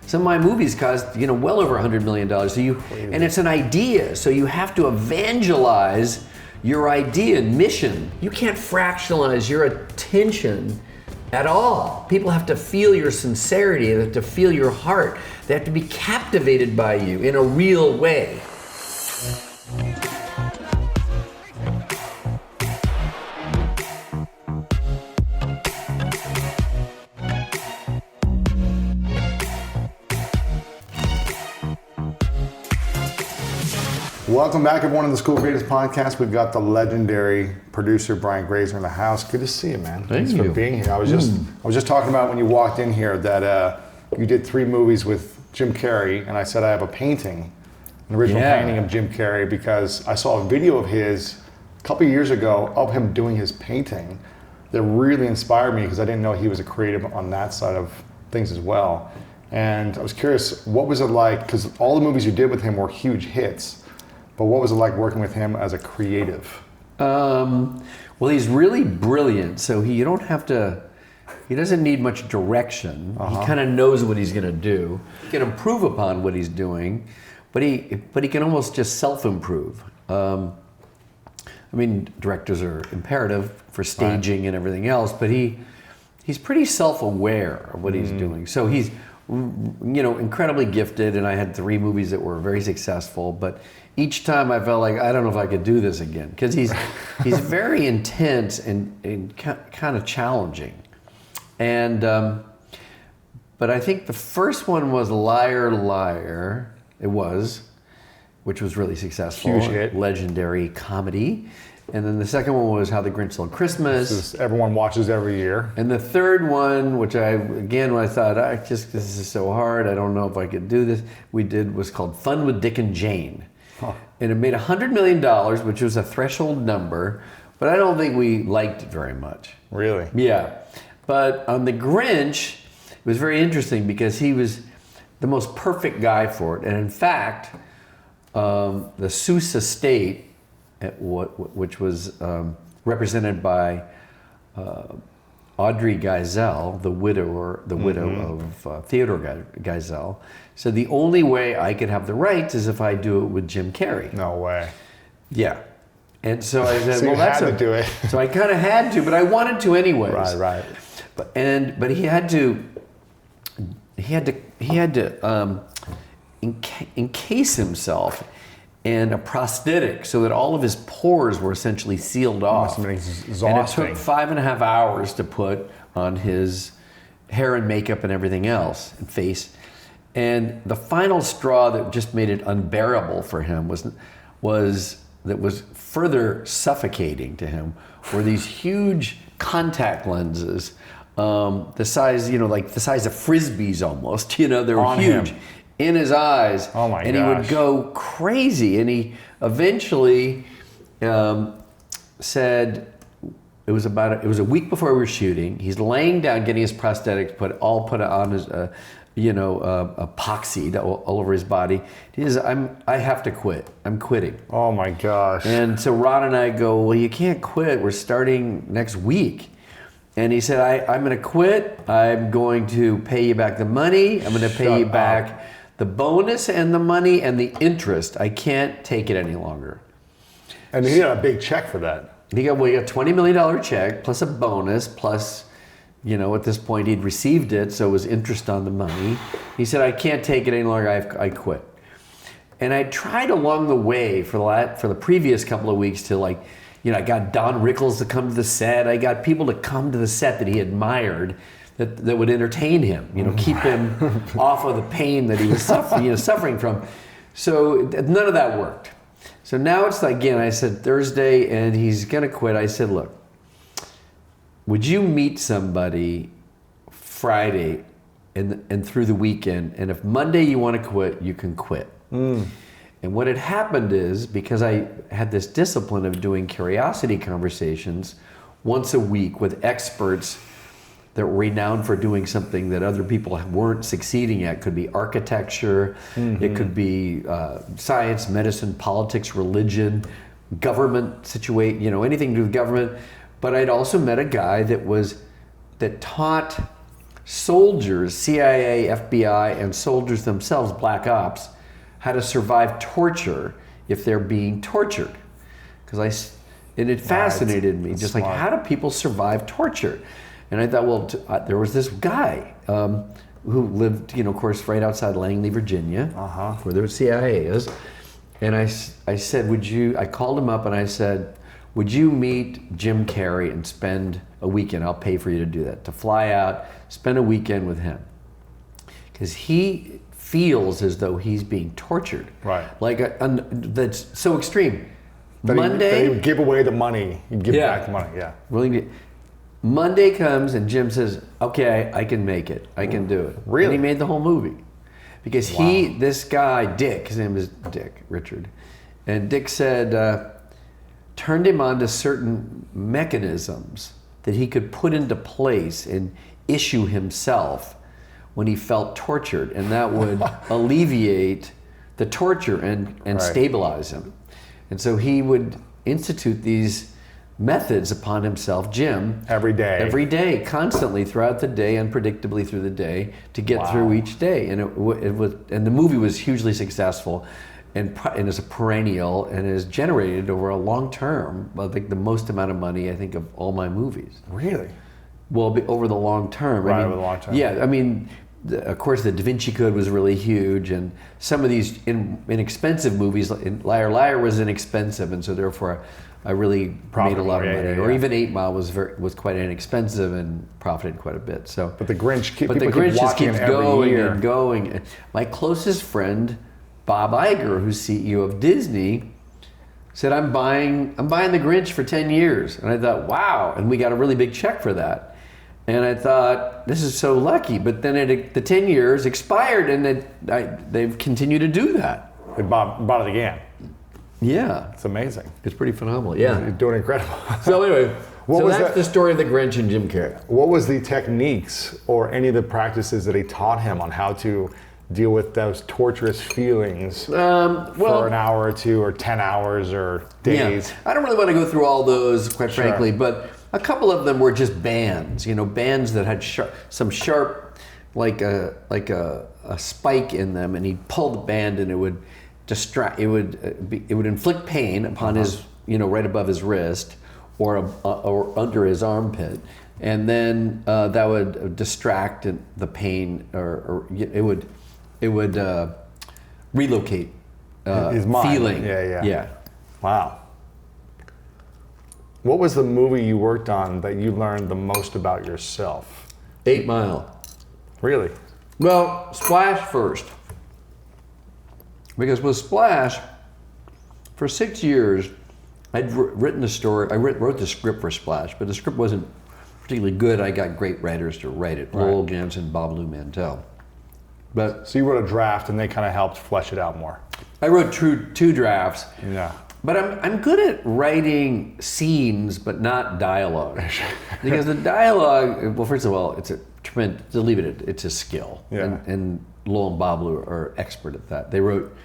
Some of my movies cost, well over $100 million. So and it's an idea, so you have to evangelize your idea and mission. You can't fractionalize your attention at all. People have to feel your sincerity, they have to feel your heart. They have to be captivated by you in a real way. Welcome back, everyone, to the School of Greatest podcast. We've got the legendary producer Brian Grazer in the house. Good to see you, man. Thanks for being here. I was just talking about when you walked in here that you did 3 movies with Jim Carrey, and I said I have a painting, an original painting of Jim Carrey, because I saw a video of his a couple of years ago of him doing his painting that really inspired me because I didn't know he was a creative on that side of things as well. And I was curious, what was it like? Because all the movies you did with him were huge hits. But what was it like working with him as a creative? Well, he's really brilliant, so he doesn't need much direction. He kind of knows what he's going to do. He can improve upon what he's doing, but he can almost just self-improve. Directors are imperative for staging and everything else, but he's pretty self-aware of what he's doing. So he's incredibly gifted, and I had 3 movies that were very successful, but each time I felt like, I don't know if I could do this again, because he's very intense and kind of challenging. And but I think the first one was Liar, Liar, which was really successful. Huge hit. Legendary comedy. And then the second one was How the Grinch Stole Christmas. Everyone watches every year. And the third one, when I thought, this is so hard, I don't know if I could do this, was called Fun with Dick and Jane. Huh. And it made $100 million, which was a threshold number, but I don't think we liked it very much. Really? Yeah. But on The Grinch, it was very interesting because he was the most perfect guy for it. And in fact, the Seuss estate, which was represented by Audrey Geisel, the widow of Theodore Geisel, said the only way I could have the rights is if I do it with Jim Carrey. No way. Yeah. And so I said, so to do it. So I kind of had to, but I wanted to anyways. Right. But he had to encase himself in a prosthetic so that all of his pores were essentially sealed off. Must have been exhausting. And it took 5.5 hours to put on his hair and makeup and everything else, and face. And the final straw that just made it unbearable for him was further suffocating to him were these huge contact lenses, the size, like the size of Frisbees almost, they were on huge. Him. In his eyes. Oh my and gosh. He would go crazy. And he eventually said, it was a week before we were shooting. He's laying down, getting his prosthetics put on his, epoxied all over his body. He says, I have to quit. I'm quitting. Oh my gosh. And so Ron and I go, well, you can't quit. We're starting next week. And he said, I'm going to quit. I'm going to pay you back the money. I'm going to pay you back the bonus and the money and the interest. I can't take it any longer. And he got a big check for that. He got a $20 million check plus a bonus plus, at this point he'd received it, so it was interest on the money. He said, I can't take it any longer. I quit. And I tried along the way for the previous couple of weeks to I got Don Rickles to come to the set. I got people to come to the set that he admired. That would entertain him, keep him off of the pain that he was suffering from. So none of that worked. So now it's again, I said Thursday, and he's gonna quit. I said, look, would you meet somebody Friday and through the weekend, and if Monday you want to quit, you can quit. And what had happened is, because I had this discipline of doing curiosity conversations once a week with experts that were renowned for doing something that other people weren't succeeding at. Could be architecture, it could be science, medicine, politics, religion, government situation, anything to do with government. But I'd also met a guy that taught soldiers, CIA, FBI, and soldiers themselves, black ops, how to survive torture if they're being tortured. And it fascinated me, just like, how do people survive torture? And I thought, well, there was this guy who lived, of course, right outside Langley, Virginia, where the CIA is. And I said, I called him up and I said, would you meet Jim Carrey and spend a weekend? I'll pay for you to do that, to fly out, spend a weekend with him. Because he feels as though he's being tortured. Right. That's so extreme. Monday, he would give away the money. He'd give back the money, Monday comes and Jim says, okay, I can make it. I can do it. Really? And he made the whole movie. Because this guy, Dick, his name is Dick, Richard, and Dick said, turned him on to certain mechanisms that he could put into place and issue himself when he felt tortured, and that would alleviate the torture and stabilize him. And so he would institute these methods upon himself, Jim. Every day, constantly throughout the day, unpredictably through the day, to get through each day. And and the movie was hugely successful, and is a perennial, and has generated over a long term, I think, the most amount of money, I think, of all my movies. Really? Well, over the long term. Right, over the long term. Yeah, I mean, of course, the Da Vinci Code was really huge, and some of these inexpensive movies, Liar Liar was inexpensive, and so therefore I really made a lot of money. Or even 8 Mile was quite inexpensive and profited quite a bit. So, but the Grinch, keeps going and going. My closest friend, Bob Iger, who's CEO of Disney, said, I'm buying the Grinch for 10 years. And I thought, wow. And we got a really big check for that. And I thought, this is so lucky. But then the 10 years expired, and they've continued to do that. They bought it again. Yeah. It's amazing. It's pretty phenomenal. Yeah. You're doing incredible. So anyway, that's the story of the Grinch and Jim Carrey. What was the techniques or any of the practices that he taught him on how to deal with those torturous feelings for an hour or two or 10 hours or days? Yeah. I don't really want to go through all those, quite frankly, but a couple of them were just bands, bands that had some sharp, like a spike in them, and he'd pull the band and it would distract. It would inflict pain upon his, right above his wrist or under his armpit, and then that would distract the pain, or it would relocate his mind. Feeling. Yeah. Wow. What was the movie you worked on that you learned the most about yourself? 8 Mile. Really? Well, Splash first. Because with Splash, for 6 years, I'd written the story. I wrote the script for Splash, but the script wasn't particularly good. I got great writers to write it, Lowell Gans and Bob Lou Mantel. So you wrote a draft, and they kind of helped flesh it out more. I wrote two drafts. Yeah. But I'm good at writing scenes, but not dialogue. Because the dialogue, well, first of all, it's it's a skill. Yeah. And Lowell and Bob Lou are expert at that. They wrote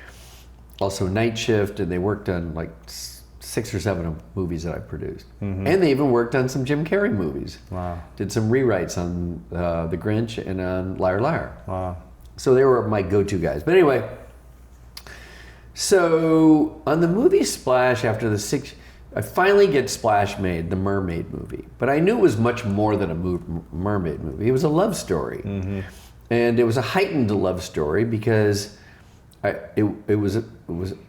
also Night Shift, and they worked on like 6 or 7 movies that I produced. Mm-hmm. And they even worked on some Jim Carrey movies. Wow. Did some rewrites on The Grinch and on Liar Liar. Wow. So they were my go-to guys. But anyway, so on the movie Splash, after I finally get Splash made, the mermaid movie. But I knew it was much more than a mermaid movie. It was a love story. Mm-hmm. And it was a heightened love story because it was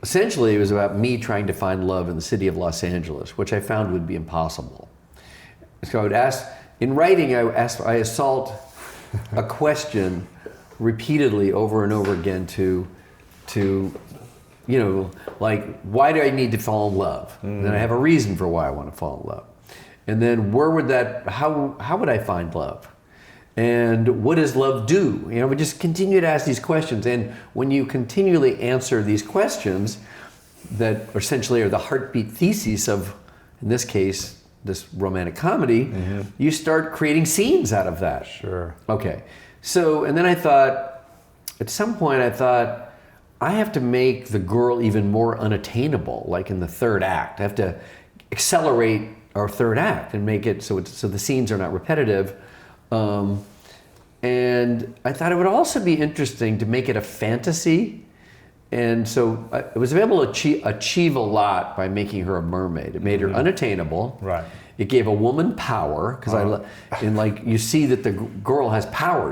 essentially about me trying to find love in the city of Los Angeles, which I found would be impossible. So I would ask, in writing, I assault a question repeatedly over and over again to like, why do I need to fall in love? Mm. And then I have a reason for why I want to fall in love. And then how would I find love? And what does love do? We just continue to ask these questions. And when you continually answer these questions that essentially are the heartbeat theses of, in this case, this romantic comedy, mm-hmm. you start creating scenes out of that. Sure. Okay. So, and then I thought, at some point I have to make the girl even more unattainable, like in the third act. I have to accelerate our third act and make it so the scenes are not repetitive. And And I thought it would also be interesting to make it a fantasy. And so I was able to achieve a lot by making her a mermaid. It made her unattainable. Right. It gave a woman power, because you see that the girl has power.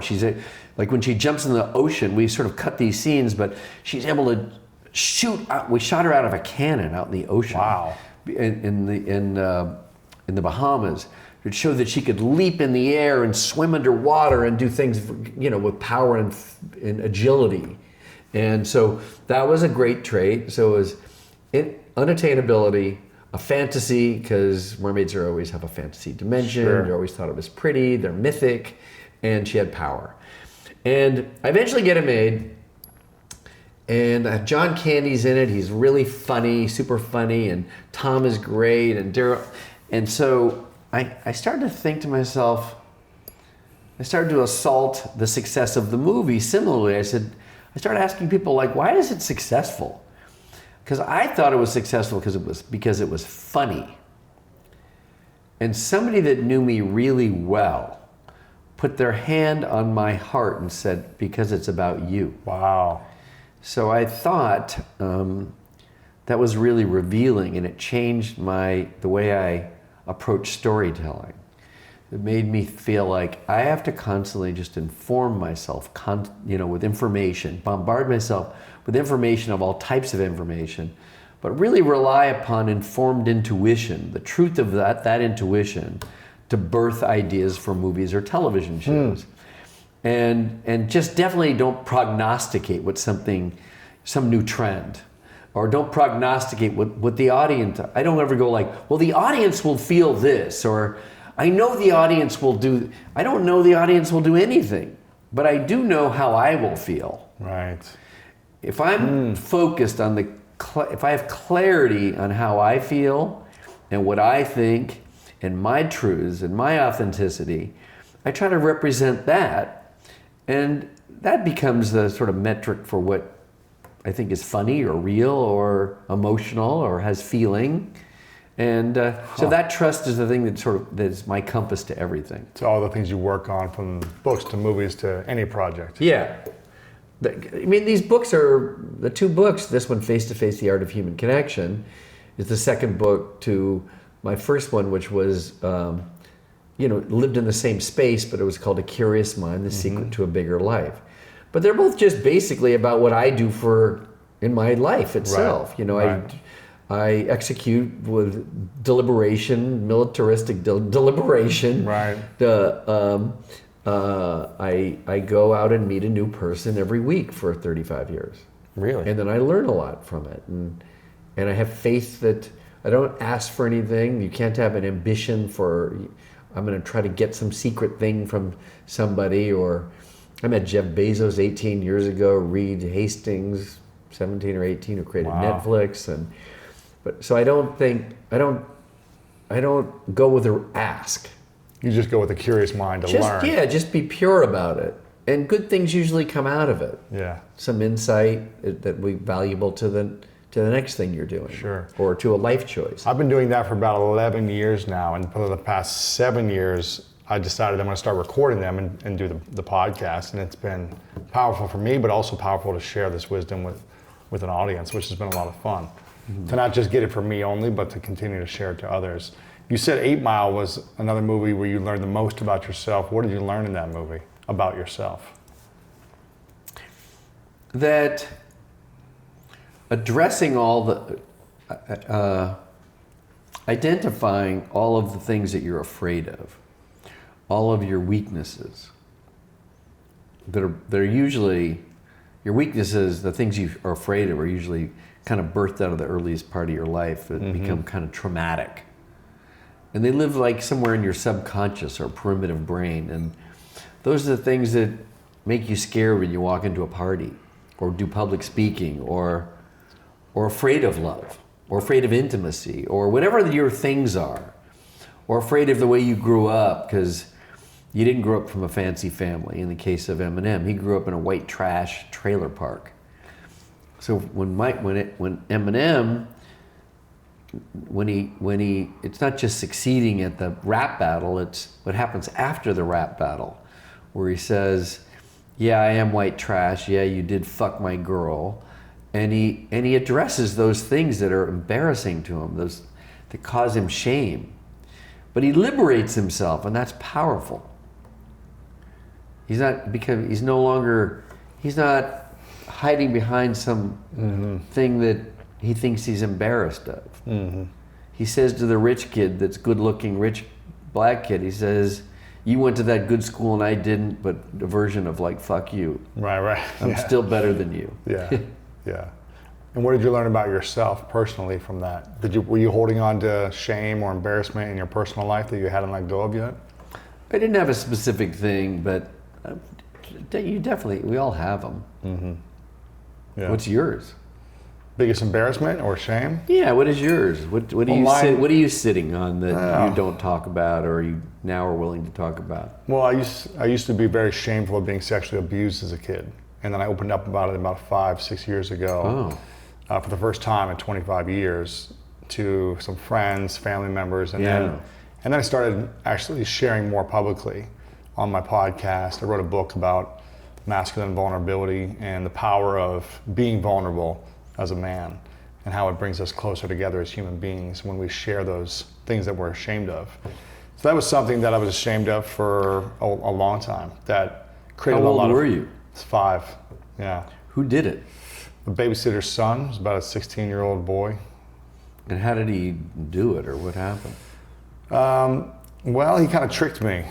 Like when she jumps in the ocean, we sort of cut these scenes, but she's able to shoot out. We shot her out of a cannon out in the ocean. Wow. In the Bahamas. It showed that she could leap in the air and swim underwater and do things, with power and agility. And so that was a great trait. So it was unattainability, a fantasy, because mermaids always have a fantasy dimension. Sure. You always thought it was pretty, they're mythic, and she had power. And I eventually get it made, and John Candy's in it. He's really funny, super funny, and Tom is great, and Daryl. And so I started to think to myself, I started to assault the success of the movie similarly. I started asking people, like, why is it successful? Because I thought it was successful because it was funny. And somebody that knew me really well put their hand on my heart and said, because it's about you. Wow. So I thought that was really revealing, and it changed the way I approach storytelling. It made me feel like I have to constantly just inform myself, with information, bombard myself with information of all types of information, but really rely upon informed intuition, the truth of that intuition, to birth ideas for movies or television shows. And just definitely don't prognosticate some new trend. Or don't prognosticate what the audience. I don't ever go like, well, the audience will feel this, or I know the audience will do. I don't know the audience will do anything, but I do know how I will feel. Right. If I'm focused on if I have clarity on how I feel and what I think and my truths and my authenticity, I try to represent that, and that becomes the sort of metric for what I think is funny or real or emotional or has feeling. And so that trust is the thing that is my compass to everything. So all the things you work on, from books to movies to any project. Yeah. These books are, the two books, this one, Face to Face, The Art of Human Connection, is the second book to my first one, which was, lived in the same space, but it was called A Curious Mind, The Secret to a Bigger Life. But they're both just basically about what I do in my life itself. Right. I execute with deliberation, militaristic deliberation. Right. I go out and meet a new person every week for 35 years. Really? And then I learn a lot from it. And I have faith that I don't ask for anything. You can't have an ambition for, I'm going to try to get some secret thing from somebody, or I met Jeff Bezos 18 years ago, Reed Hastings, 17 or 18, who created Netflix, so I don't go with an ask. You just go with a curious mind to learn. Yeah, just be pure about it, and good things usually come out of it. Yeah. Some insight that will be valuable to the next thing you're doing. Sure. Or to a life choice. I've been doing that for about 11 years now, and for the past 7 years, I decided I'm going to start recording them and do the podcast, and it's been powerful for me, but also powerful to share this wisdom with an audience, which has been a lot of fun. Mm-hmm. To not just get it for me only, but to continue to share it to others. You said 8 Mile was another movie where you learned the most about yourself. What did you learn in that movie about yourself? That addressing all the, identifying all of the things that you're afraid of, all of your weaknesses that are usually, your weaknesses, the things you are afraid of, are usually kind of birthed out of the earliest part of your life that become kind of traumatic. And they live like somewhere in your subconscious or primitive brain. And those are the things that make you scared when you walk into a party or do public speaking or afraid of love or afraid of intimacy or whatever your things are, or afraid of the way you grew up because you didn't grow up from a fancy family. In the case of Eminem, he grew up in a white trash trailer park. So when Eminem, it's not just succeeding at the rap battle, it's what happens after the rap battle, where he says, yeah, I am white trash. Yeah, you did fuck my girl. And he addresses those things that are embarrassing to him, those that cause him shame. But he liberates himself, and that's powerful. He's not hiding behind some thing that he thinks he's embarrassed of. Mm-hmm. He says to the rich kid, that's good-looking rich black kid, he says, you went to that good school and I didn't, but a version of like, fuck you. Right. I'm still better than you. Yeah. Yeah. And what did you learn about yourself personally from that? Were you holding on to shame or embarrassment in your personal life that you hadn't let go of yet? I didn't have a specific thing, but we all have them. Mm-hmm. Yeah. What's yours? Biggest embarrassment or shame? Yeah, what is yours? What are you sitting on that you don't talk about, or you now are willing to talk about? Well, I used to be very shameful of being sexually abused as a kid. And then I opened up about it about 5-6 years ago for the first time in 25 years to some friends, family members. And then I started actually sharing more publicly on my podcast. I wrote a book about masculine vulnerability and the power of being vulnerable as a man and how it brings us closer together as human beings when we share those things that we're ashamed of. So that was something that I was ashamed of for a long time. That created How old were you? It's 5, yeah. Who did it? The babysitter's son was about a 16-year-old boy. And how did he do it, or what happened? Well, he kind of tricked me.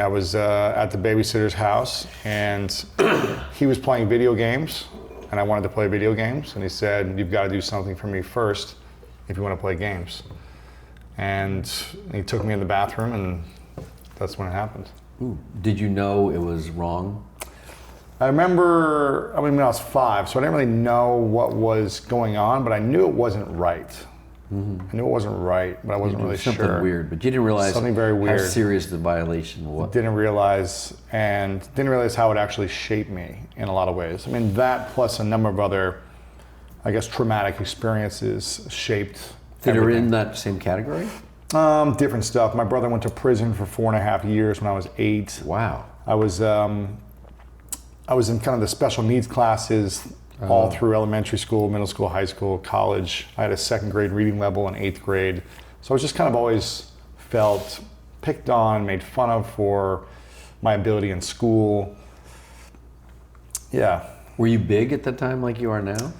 I was at the babysitter's house, and he was playing video games, and I wanted to play video games, and he said, you've got to do something for me first if you want to play games. And he took me in the bathroom, and that's when it happened. Ooh. Did you know it was wrong? I remember, when I was 5, so I didn't really know what was going on, but I knew it wasn't right. Mm-hmm. I knew it wasn't right, but I wasn't really sure. Something weird, but you didn't realize something very weird. How serious the violation was. Didn't realize how it actually shaped me in a lot of ways. I mean, that plus a number of other, I guess, traumatic experiences shaped that are in that same category? Different stuff. My brother went to prison for 4.5 years when I was 8. Wow. I was in kind of the special needs classes all through elementary school, middle school, high school, college. I had a 2nd grade reading level in 8th grade. So I was just kind of always felt picked on, made fun of for my ability in school. Yeah. Were you big at the time like you are now?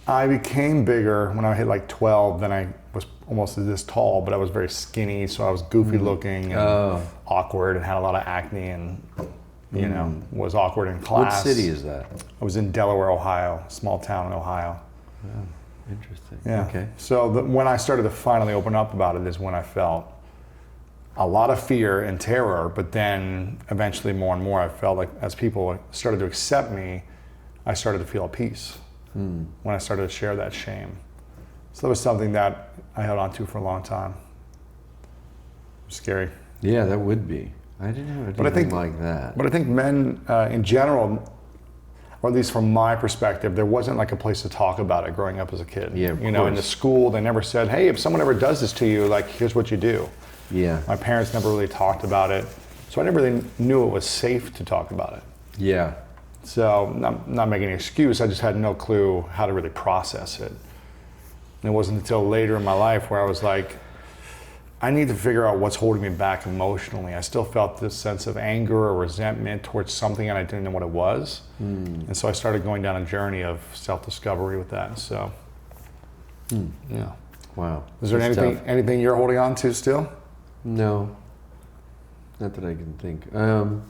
I became bigger when I hit like 12, then I was almost this tall, but I was very skinny, so I was goofy looking and awkward and had a lot of acne and was awkward in class. What city is that? I was in Delaware, Ohio, small town in Ohio. Oh, interesting. Yeah. Okay. So when I started to finally open up about it is when I felt a lot of fear and terror, but then eventually more and more I felt like as people started to accept me, I started to feel at peace when I started to share that shame. So that was something that I held on to for a long time. It was scary. Yeah, that would be. I didn't have anything like that. But I think men in general, or at least from my perspective, there wasn't like a place to talk about it growing up as a kid. Yeah, of course. In the school, they never said, hey, if someone ever does this to you, like, here's what you do. Yeah. My parents never really talked about it. So I never really knew it was safe to talk about it. Yeah. So I'm not making an excuse, I just had no clue how to really process it. And it wasn't until later in my life where I was like, I need to figure out what's holding me back emotionally. I still felt this sense of anger or resentment towards something and I didn't know what it was. And so I started going down a journey of self-discovery with that. So, yeah. Wow. Is there anything you're holding on to still? No. Not that I can think.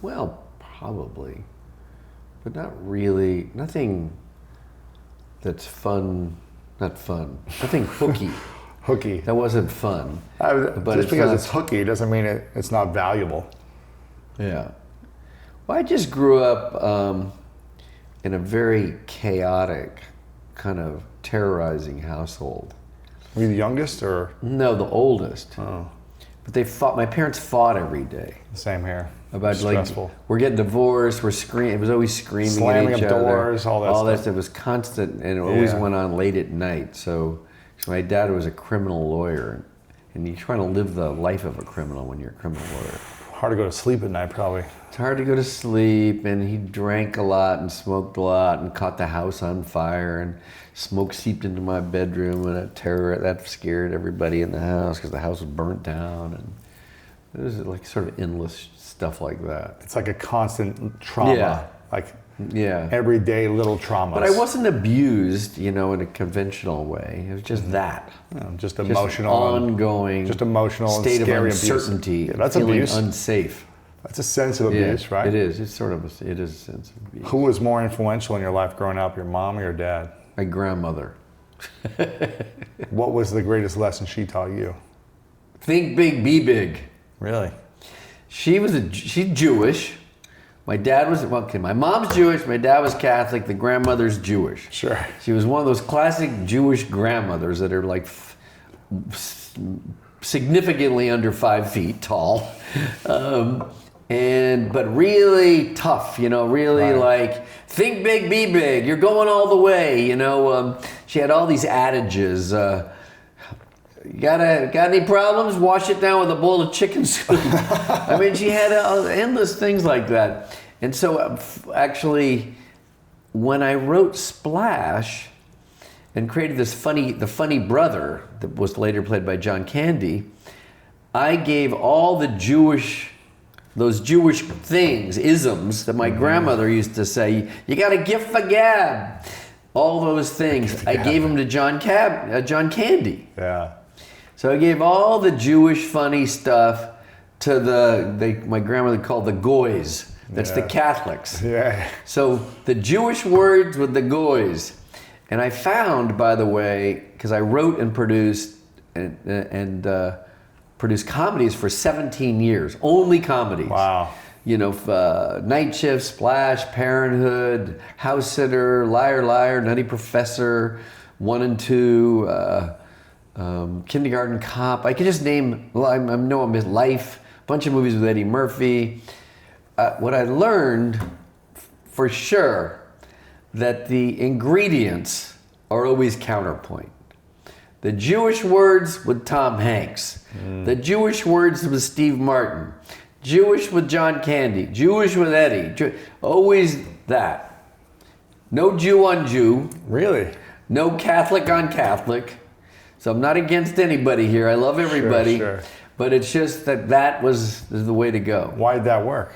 Well, probably. But not really. Nothing that's fun. Not fun. Nothing hooky. Hooky. That wasn't fun. But just because it's hooky doesn't mean it's not valuable. Yeah. Well, I just grew up in a very chaotic, kind of terrorizing household. Were you the youngest or? No, the oldest. Oh. But my parents fought every day. Same here. About stressful. Like, we're getting divorced, we're screaming, it was always screaming slamming at each of other. doors, all that stuff. It was constant, and it always went on late at night. So my dad was a criminal lawyer, and you're trying to live the life of a criminal when you're a criminal lawyer. Hard to go to sleep at night, probably. It's hard to go to sleep, and he drank a lot and smoked a lot and caught the house on fire, and smoke seeped into my bedroom, and that scared everybody in the house because the house was burnt down, and it was like sort of endless stuff like that. It's like a constant trauma. Yeah. Like Yeah. everyday little traumas. But I wasn't abused, in a conventional way. It was just that. Just emotional. Just ongoing. Just emotional state and scary of uncertainty. Abuse. Yeah, that's feeling abuse. Unsafe. That's a sense of abuse, right? It is. It's sort of it is a sense of abuse. Who was more influential in your life growing up, your mom or your dad? My grandmother. What was the greatest lesson she taught you? Think big, be big. Really? She's Jewish. My dad was, my mom's Jewish, my dad was Catholic, the grandmother's Jewish. Sure. She was one of those classic Jewish grandmothers that are like significantly under 5 feet tall. But really tough, really Right. like, think big, be big, you're going all the way, She had all these adages. Got any problems? Wash it down with a bowl of chicken soup. I mean, she had endless things like that. And so actually, when I wrote Splash and created the funny brother that was later played by John Candy, I gave all those Jewish things, isms that my grandmother used to say, you got a gift for gab. All those things, I gave them to John Candy. Yeah. So I gave all the Jewish funny stuff to my grandmother called the goys. That's the Catholics. Yeah. So the Jewish words with the goys. And I found, by the way, because I wrote and produced and produced comedies for 17 years, only comedies. Wow. Night Shift, Splash, Parenthood, House Sitter, Liar Liar, Nutty Professor, 1 and 2, Kindergarten Cop. I could just name, I'm Life, a bunch of movies with Eddie Murphy. What I learned for sure, that the ingredients are always counterpoint. The Jewish words with Tom Hanks, the Jewish words with Steve Martin, Jewish with John Candy, Jewish with Eddie, always that. No Jew on Jew. Really? No Catholic on Catholic. So I'm not against anybody here. I love everybody. Sure. But it's just that was the way to go. Why did that work?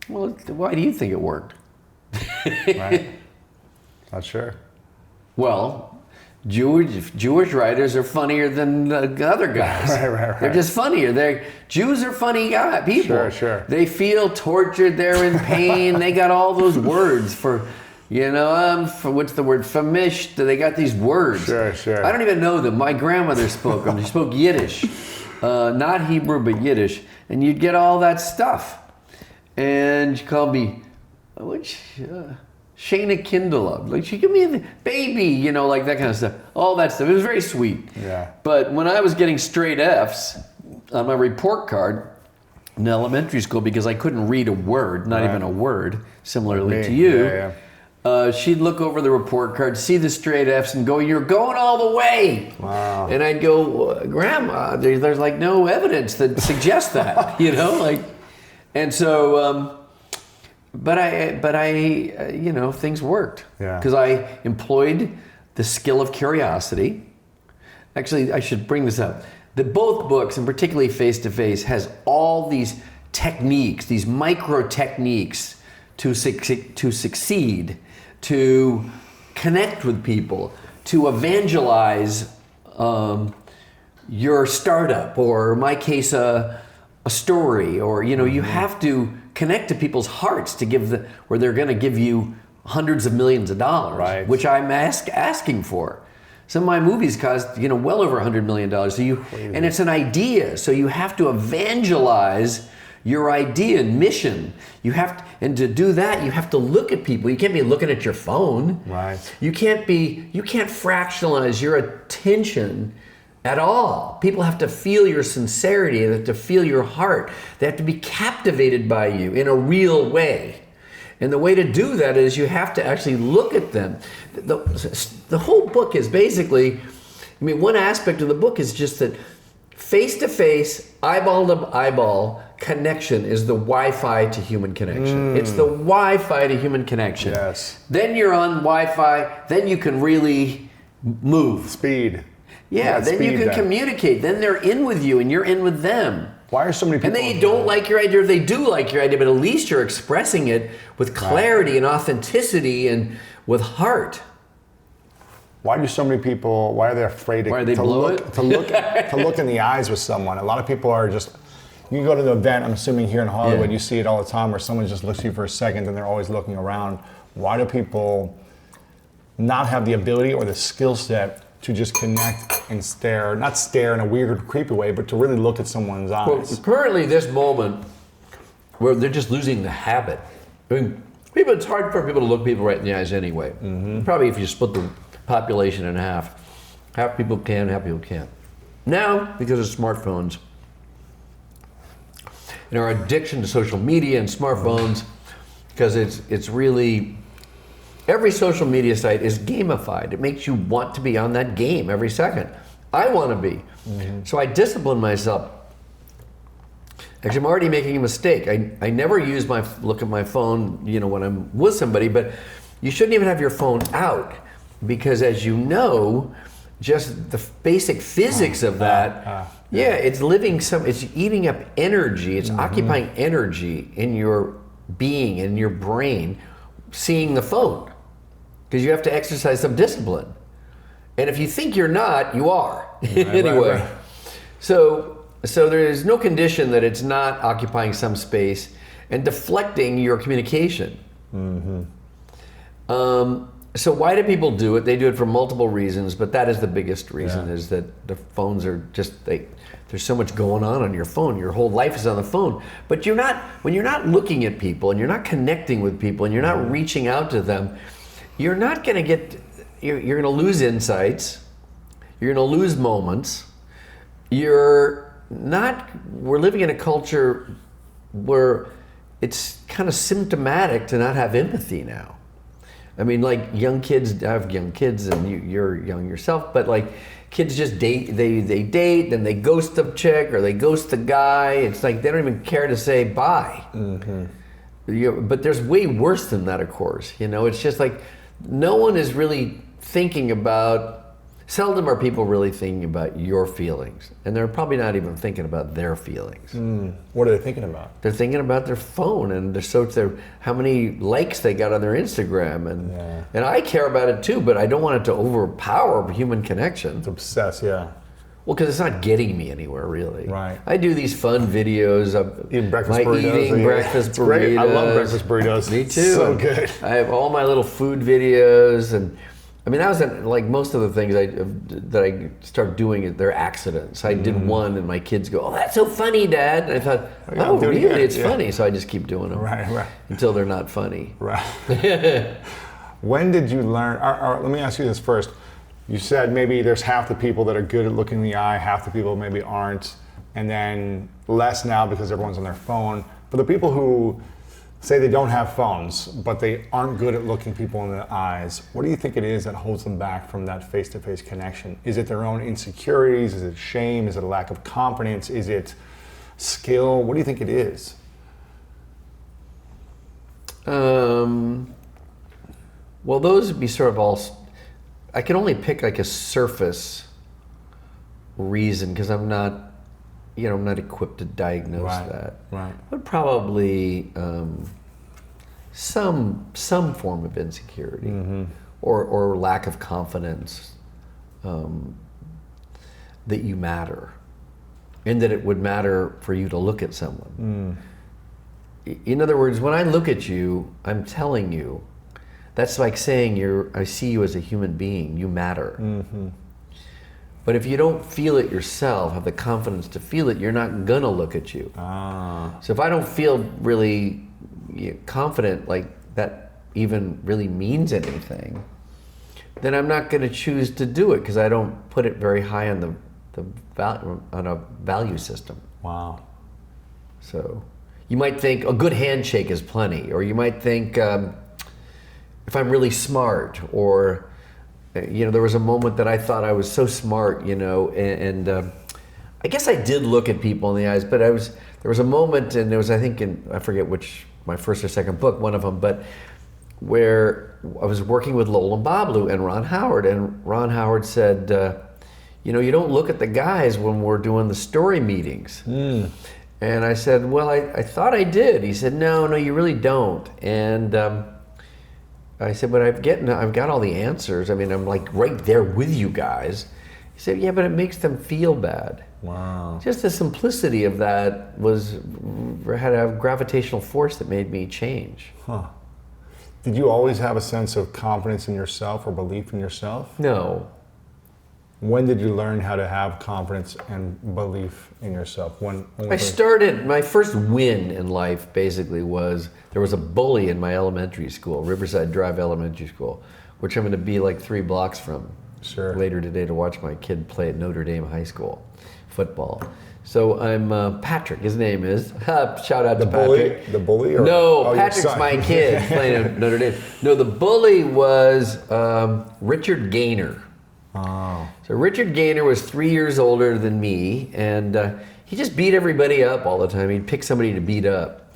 Well, why do you think it worked? Right? Not sure. Well, Jewish writers are funnier than the other guys. Right. They're just funnier. Jews are funny people. Sure. They feel tortured. They're in pain. They got all those words for what's the word? Famished. They got these words. Sure. I don't even know them. My grandmother spoke them. She spoke Yiddish. Not Hebrew, but Yiddish. And you'd get all that stuff. And she called me, Shayna Kindle. Like, she gave me a baby, like that kind of stuff. All that stuff. It was very sweet. Yeah. But when I was getting straight Fs on my report card in elementary school because I couldn't read a word, not even a word, similarly to you, she'd look over the report card, see the straight Fs, and go, "You're going all the way." Wow. And I'd go, "Grandma, there's like no evidence that suggests that," And so. But I, things worked. Yeah. Because I employed the skill of curiosity. Actually, I should bring this up. Both books, and particularly Face to Face, has all these techniques, these micro techniques to succeed, to connect with people, to evangelize your startup, or in my case, a story, or you have to connect to people's hearts to where they're going to give you hundreds of millions of dollars, right. Which I'm asking for. Some of my movies cost well over $100 million. And it's an idea, so you have to evangelize your idea and mission. And to do that, you have to look at people. You can't be looking at your phone. Right. You can't fractionalize your attention at all. People have to feel your sincerity. They have to feel your heart. They have to be captivated by you in a real way. And the way to do that is you have to actually look at them. The whole book is basically, one aspect of the book is just that face to face, eyeball to eyeball, connection is the Wi-Fi to human connection. It's the Wi-Fi to human connection. Yes. Then you're on Wi-Fi, then you can really move. Speed. Yeah, then you can communicate. Then they're in with you and you're in with them. Why are so many people... And they don't like your idea, or they do like your idea, but at least you're expressing it with clarity and authenticity and with heart. Why do so many people, why are they afraid to look in the eyes with someone? A lot of people are just, you can go to the event, I'm assuming here in Hollywood, you see it all the time, where someone just looks at you for a second and they're always looking around. Why do people not have the ability or the skill set to just connect and stare, not stare in a weird, creepy way, but to really look at someone's eyes? Well, currently this moment where they're just losing the habit. I mean, it's hard for people to look people right in the eyes anyway. Probably if you split the population in half people can, half people can't. Now, because of smartphones and our addiction to social media and smartphones, because it's really, every social media site is gamified. It makes you want to be on that game every second. I want to be. So I discipline myself. Actually, I'm already making a mistake. I never look at my phone, when I'm with somebody, but you shouldn't even have your phone out, because as you know, just the basic physics of that, it's it's eating up energy, it's occupying energy in your being, in your brain, seeing the phone. Because you have to exercise some discipline. And if you think you're not, you are. Anyway. Right. So there is no condition that it's not occupying some space and deflecting your communication. So why do people do it? They do it for multiple reasons, but that is the biggest reason, is that the phones are just, there's so much going on your phone. Your whole life is on the phone. But when you're not looking at people and you're not connecting with people and you're not reaching out to them, you're not going to you're going to lose insights. You're going to lose moments. We're living in a culture where it's kind of symptomatic to not have empathy now. I mean, like young kids, I have young kids and you're young yourself, but like kids just date, they date, then they ghost the chick or they ghost the guy. It's like they don't even care to say bye. But there's way worse than that, of course. It's just like no one is really thinking about, seldom are people really thinking about your feelings. And they're probably not even thinking about their feelings. What are they thinking about? They're thinking about their phone and how many likes they got on their Instagram. And I care about it too, but I don't want it to overpower human connection. It's obsessed, yeah. Well, because it's not getting me anywhere, really. Right. I do these fun videos of eating breakfast burritos. Breakfast burritos. Great. I love breakfast burritos. Me too. So good. I have all my little food videos, and I mean, that was like most of the things that I started doing. They're accidents. I did one, and my kids go, "Oh, that's so funny, Dad!" And I thought, "Oh, really? It's funny." So I just keep doing them, right, until they're not funny. Right. When did you learn? Let me ask you this first. You said maybe there's half the people that are good at looking in the eye, half the people maybe aren't, and then less now because everyone's on their phone. For the people who say they don't have phones, but they aren't good at looking people in the eyes, what do you think it is that holds them back from that face-to-face connection? Is it their own insecurities? Is it shame? Is it a lack of confidence? Is it skill? What do you think it is? Well, those would be sort of all... I can only pick like a surface reason because I'm not equipped to diagnose that. Right. But probably some form of insecurity or lack of confidence that you matter, and that it would matter for you to look at someone. In other words, when I look at you, I'm telling you. That's like saying I see you as a human being, you matter. But if you don't feel it yourself, have the confidence to feel it, you're not gonna look at you. So if I don't feel really confident, like that even really means anything, then I'm not gonna choose to do it because I don't put it very high on on a value system. Wow. So you might think a good handshake is plenty, or you might think, if I'm really smart, or there was a moment that I thought I was so smart, and I guess I did look at people in the eyes, but there was a moment, and there was, I think, I forget which, my first or second book, one of them, but where I was working with Lowell and Bablu and Ron Howard said, you don't look at the guys when we're doing the story meetings. And I said, well, I thought I did. He said, no, you really don't. And I said, but I've got all the answers. I mean, I'm like right there with you guys. He said, yeah, but it makes them feel bad. Wow. Just the simplicity of that had a gravitational force that made me change. Huh. Did you always have a sense of confidence in yourself or belief in yourself? No. When did you learn how to have confidence and belief in yourself? My first win in life basically was, there was a bully in my elementary school, Riverside Drive Elementary School, which I'm going to be like 3 blocks from later today to watch my kid play at Notre Dame High School football. So I'm Patrick, his name is. Shout out to Patrick. The bully? No, Patrick's my kid playing at Notre Dame. No, the bully was Richard Gaynor. Oh. So Richard Gaynor was 3 years older than me, and he just beat everybody up all the time. He'd pick somebody to beat up.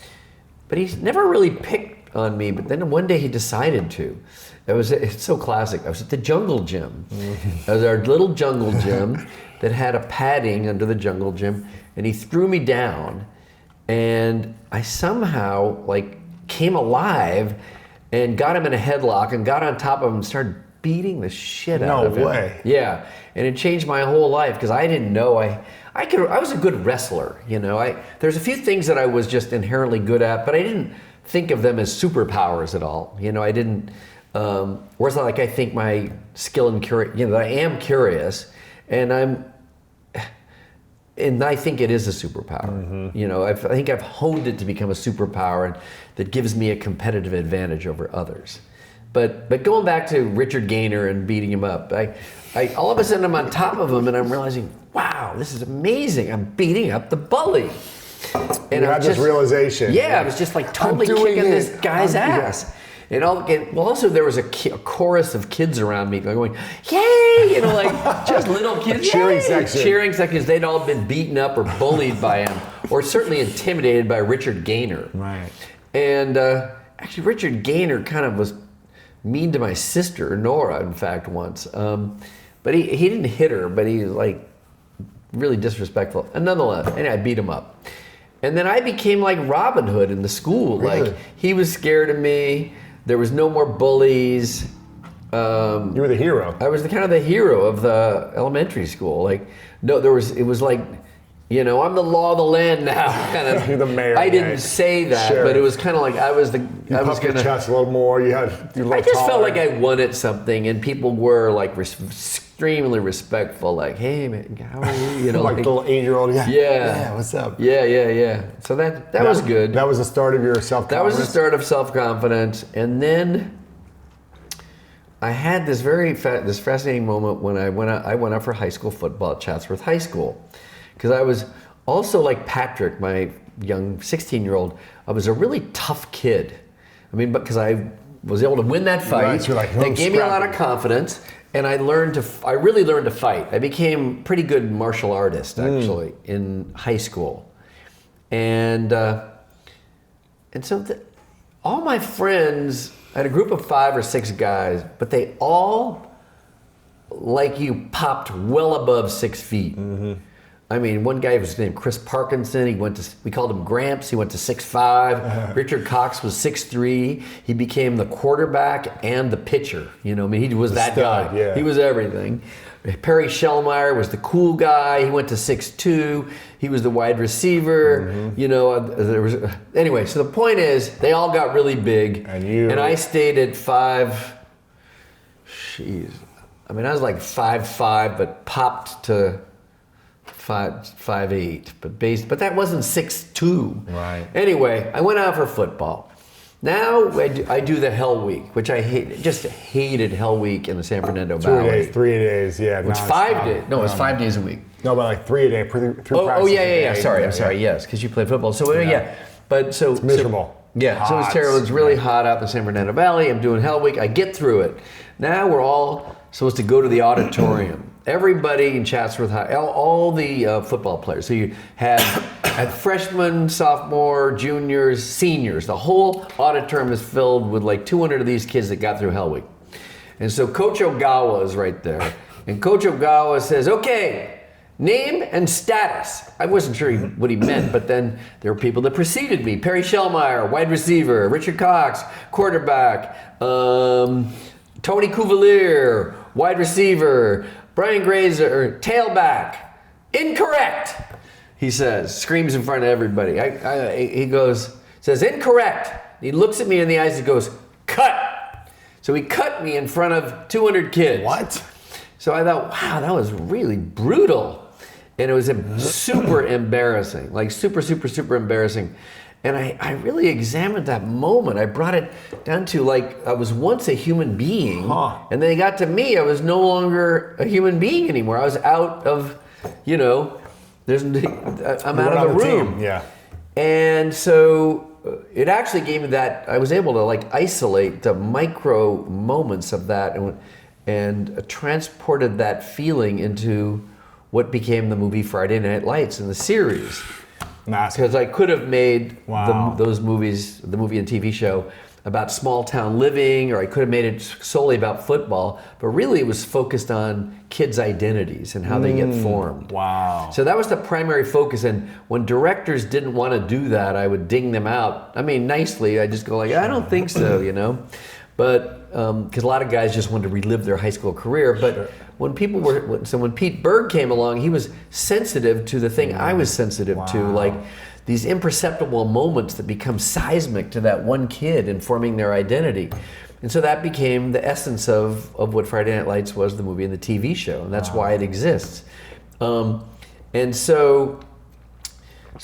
But he's never really picked on me, but then one day he decided to. It's so classic. I was at the jungle gym. It was our little jungle gym that had a padding under the jungle gym, and he threw me down, and I somehow came alive and got him in a headlock and got on top of him and started beating the shit out of him. No way. Yeah, and it changed my whole life because I didn't know I was a good wrestler. There's a few things that I was just inherently good at, but I didn't think of them as superpowers at all. I didn't. Whereas I think my skill and that I am curious, and I think it is a superpower. Mm-hmm. I think I've honed it to become a superpower that gives me a competitive advantage over others. But going back to Richard Gaynor and beating him up, I all of a sudden I'm on top of him and I'm realizing, wow, this is amazing. I'm beating up the bully. And you had this realization. Yeah, I was just totally kicking this guy's ass. And also there was a chorus of kids around me going, yay! Just little kids. Cheering section. Cheering sections. They'd all been beaten up or bullied by him, or certainly intimidated by Richard Gaynor. Right. And actually, Richard Gaynor kind of was mean to my sister, Nora, in fact, once. But he didn't hit her, but he was really disrespectful. And nonetheless, anyway, I beat him up. And then I became like Robin Hood in the school. Really? He was scared of me. There was no more bullies. You were the hero. I was kind of the hero of the elementary school. It was I'm the law of the land now. Kind of. You're the mayor. I didn't say that, but it was kind of I was the. I was going to chest a little more. I just felt like I wanted something, and people were extremely respectful. Hey man, how are you? Like little 8-year-old. Yeah. What's up? Yeah. So that was good. That was the start of your self-confidence. That was the start of self-confidence, and then I had this this fascinating moment when I went out for high school football at Chatsworth High School. Because I was also like Patrick, my young 16-year-old, I was a really tough kid. Because I was able to win that fight. Right, so that gave me a lot of confidence, and I really learned to fight. I became a pretty good martial artist, actually, in high school. And so all my friends, I had a group of 5 or 6 guys, but they all, popped well above 6 feet. Mm-hmm. One guy was named Chris Parkinson. We called him Gramps. He went to 6'5". Richard Cox was 6'3". He became the quarterback and the pitcher. He was that guy. Yeah. He was everything. Perry Shellmeyer was the cool guy. He went to 6'2". He was the wide receiver. Mm-hmm. Anyway, so the point is, they all got really big. And I stayed at 5. Jeez. I was 5'5", but popped to 5'8", but that wasn't 6'2". Right. Anyway, I went out for football. Now I do the Hell Week, which I hated Hell Week in the San Fernando Valley. 3 days, yeah. It's 5 days. No, it's 5 days a week. No, but 3 a day. Yeah. Sorry, yes, because you played football. So yeah. But so it's miserable. Yeah, so it was terrible. It was really hot out in the San Fernando Valley. I'm doing Hell Week. I get through it. Now we're all supposed to go to the auditorium. Everybody in Chatsworth High, all the football players. So you had freshmen, sophomore, juniors, seniors. The whole auditorium is filled with like 200 of these kids that got through Hell Week. And so Coach Ogawa is right there. And Coach Ogawa says, okay, name and status. I wasn't sure what he meant, but then there were people that preceded me. Perry Shellmeyer, wide receiver. Richard Cox, quarterback. Tony Cuvalier, wide receiver. Brian Grazer, tailback. Incorrect, he says, screams in front of everybody. He says, incorrect. He looks at me in the eyes and goes, cut. So he cut me in front of 200 kids. What? So I thought, wow, that was really brutal. And it was super embarrassing, like super, super, super embarrassing. And I really examined that moment. I brought it down to like, I was once a human being, and then it got to me, I was no longer a human being anymore. I was out of, I'm out of the room. Team. Yeah. And so it actually gave me that, I was able to like isolate the micro moments of that and transported that feeling into what became the movie Friday Night Lights and the series. Because I could have made those movies, the movie and TV show, about small town living, or I could have made it solely about football, but really it was focused on kids' identities and how they get formed. Wow. So that was the primary focus, and when directors didn't want to do that, I would ding them out. I mean, nicely, I just go like, I don't think so, But, because a lot of guys just wanted to relive their high school career, but when Pete Berg came along, he was sensitive to the thing I was sensitive to, like these imperceptible moments that become seismic to that one kid in forming their identity. And so that became the essence of what Friday Night Lights was, the movie and the TV show, and that's why it exists. And so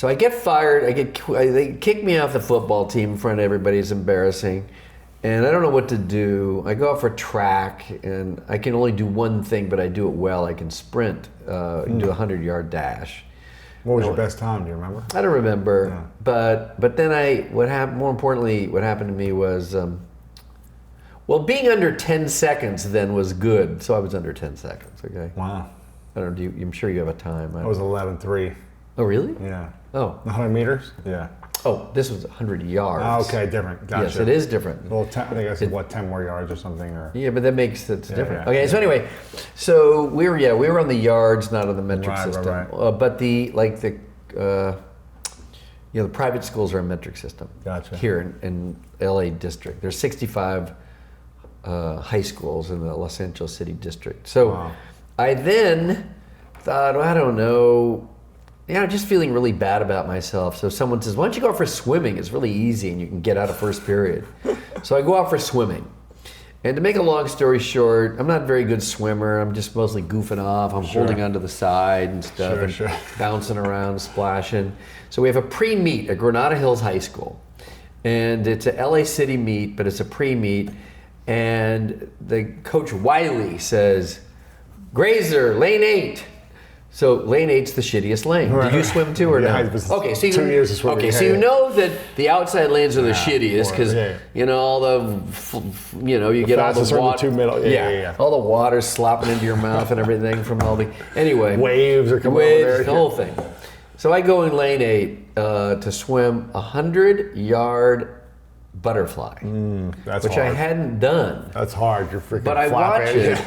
I get fired, they kick me off the football team in front of everybody, it's embarrassing. And I don't know what to do. I go out for track, and I can only do one thing, but I do it well. I can sprint, do a 100-yard dash. What was your best time? Do you remember? I don't remember. Yeah. But then more importantly, what happened to me was, being under 10 seconds then was good. So I was under 10 seconds. Okay. Wow. I don't know. I'm sure you have a time. I was 11.3. Oh, really? Yeah. Oh. 100 meters? Yeah. Oh, this was 100 yards. Okay, different. Gotcha. Yes, it is different. Well, I think I said 10 more yards or something, or. Yeah, but that makes it different. Yeah, okay, so anyway, we were on the yards, not on the metric system. Right. But the private schools are a metric system. Gotcha. Here in LA district, there's 65 high schools in the Los Angeles City district. So I then thought, I don't know. Just feeling really bad about myself. So someone says, why don't you go out for swimming? It's really easy and you can get out of first period. So I go out for swimming. And to make a long story short, I'm not a very good swimmer. I'm just mostly goofing off. I'm holding onto the side and stuff bouncing around, splashing. So we have a pre-meet at Granada Hills High School. And it's a LA City meet, but it's a pre-meet. And the coach Wiley says, Grazer, lane 8. So lane 8's the shittiest lane. Did you swim too or not? Okay, so 2 years of swimming. Okay, so you know that the outside lanes are the shittiest because all the you get all the water. All the water slopping into your mouth and everything from all the waves are coming over there. The whole thing. So I go in lane 8 to swim 100-yard butterfly, which I hadn't done. That's hard. You're freaking. But I watch it.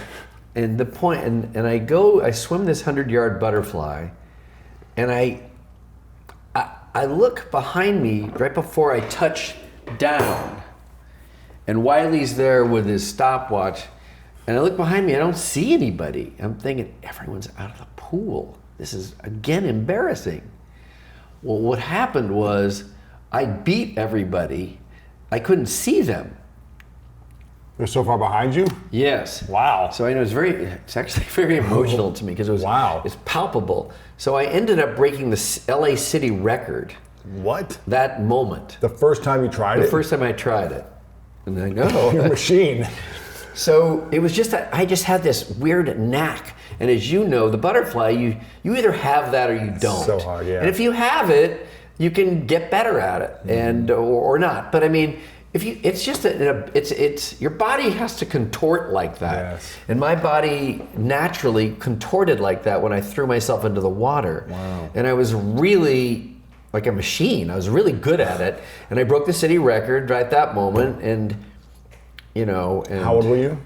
And the point, and I swim this 100-yard butterfly, and I look behind me right before I touch down, and Wiley's there with his stopwatch, and I look behind me, I don't see anybody. I'm thinking, everyone's out of the pool. This is, again, embarrassing. Well, what happened was I beat everybody. I couldn't see them. They're so far behind you? Yes. Wow. So I know it's actually very emotional to me because it's palpable. So I ended up breaking the LA City record. What? That moment. The first time you tried it? The first time I tried it. And I know. Your machine. So it was just that I just had this weird knack. And as you know, the butterfly, you either have that or you don't. So hard, yeah. And if you have it, you can get better at it, and or not. But I mean, if you, it's just it's your body has to contort like that, Yes. and my body naturally contorted like that when I threw myself into the water. Wow. And I was really like a machine. I was really good at it, and I broke the city record right at that moment. And you know, and How old were you?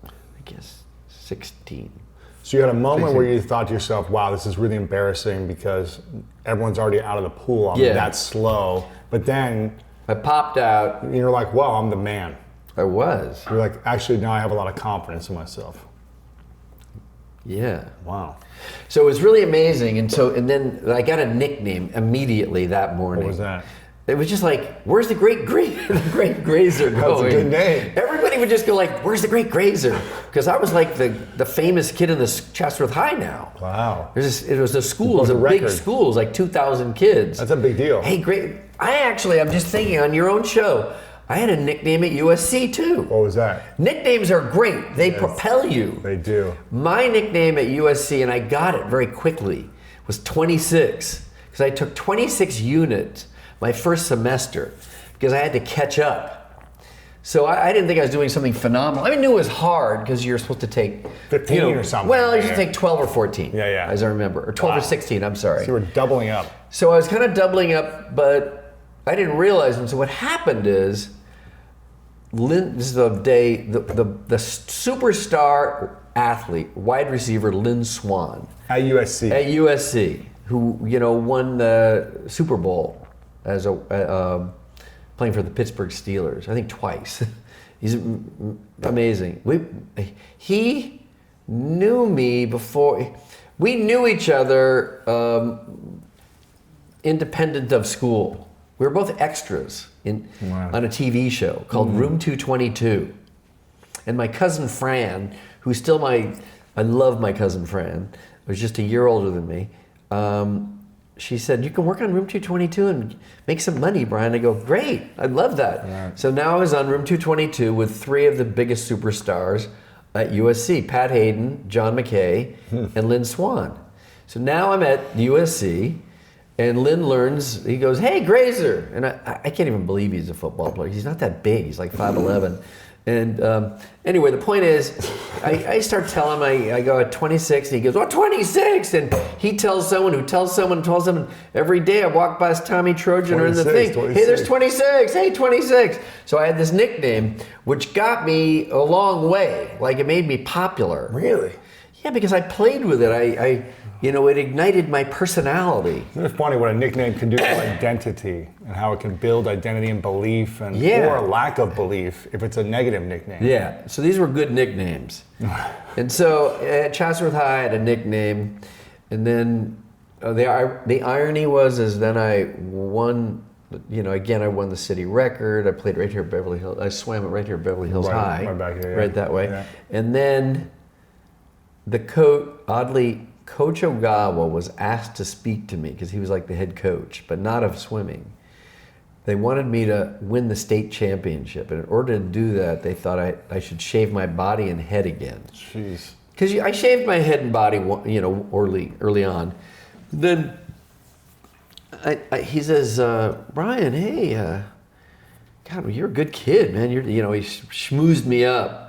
I guess 16. So you had a moment where you thought to yourself, wow, this is really embarrassing because everyone's already out of the pool. I'm that slow. But then I popped out. you're like, well, I'm the man. I was. You're like, actually, now I have a lot of confidence in myself. Yeah. Wow. So it was really amazing, and then I got a nickname immediately that morning. What was that? It was just like, where's the great Grazer going? That's a good name. Everybody would just go like, where's the great Grazer? Because I was like the famous kid in the Chatsworth High now. Wow. It was a school, it was a big record. school, it was like 2,000 kids. That's a big deal. Hey, great. I'm just thinking on your own show, I had a nickname at USC too. What was that? Nicknames are great. They propel you. They do. My nickname at USC, and I got it very quickly, was 26. Because I took 26 units my first semester because I had to catch up. So I didn't think I was doing something phenomenal. I knew it was hard because you're supposed to take 15 or something. Well, you should take 12 or 14. Yeah. As I remember. Or 12 or 16, I'm sorry. So you were doubling up. So I was kind of doubling up, but I didn't realize. And so what happened is, this is the day, the superstar athlete, wide receiver Lynn Swann. At USC. At USC, who, won the Super Bowl as playing for the Pittsburgh Steelers, I think twice. He's amazing. He knew me before. We knew each other independent of school. We were both extras on a TV show called Room 222. And my cousin Fran, who's still I love my cousin Fran, was just a year older than me. She said, you can work on Room 222 and make some money, Brian. I go, great, I love that. Right. So now I was on Room 222 with three of the biggest superstars at USC, Pat Hayden, John McKay, and Lynn Swann. So now I'm at USC, and Lynn learns, he goes, hey, Grazer. And I can't even believe he's a football player. He's not that big, he's like 5'11". And anyway, the point is, I start telling him, I go at 26, and he goes, 26! And he tells someone who tells someone who tells someone. Every day I walk past Tommy Trojan or in the thing, 26. hey, there's 26, hey, 26. So I had this nickname, which got me a long way. Like, it made me popular. Really? Yeah, because I played with it. It ignited my personality. Isn't it funny what a nickname can do to identity and how it can build identity and belief or a lack of belief if it's a negative nickname? Yeah, so these were good nicknames. And so at Chatsworth High, I had a nickname. And then the irony was then I won, again, I won the city record. I played right here at Beverly Hills. I swam right here at Beverly Hills High. Right back here, yeah. Right that way. Yeah. And then Coach Ogawa was asked to speak to me because he was like the head coach, but not of swimming. They wanted me to win the state championship, and in order to do that, they thought I should shave my body and head again. Jeez. Because I shaved my head and body, early on. Then he says, Brian, hey, God, you're a good kid, man. He schmoozed me up.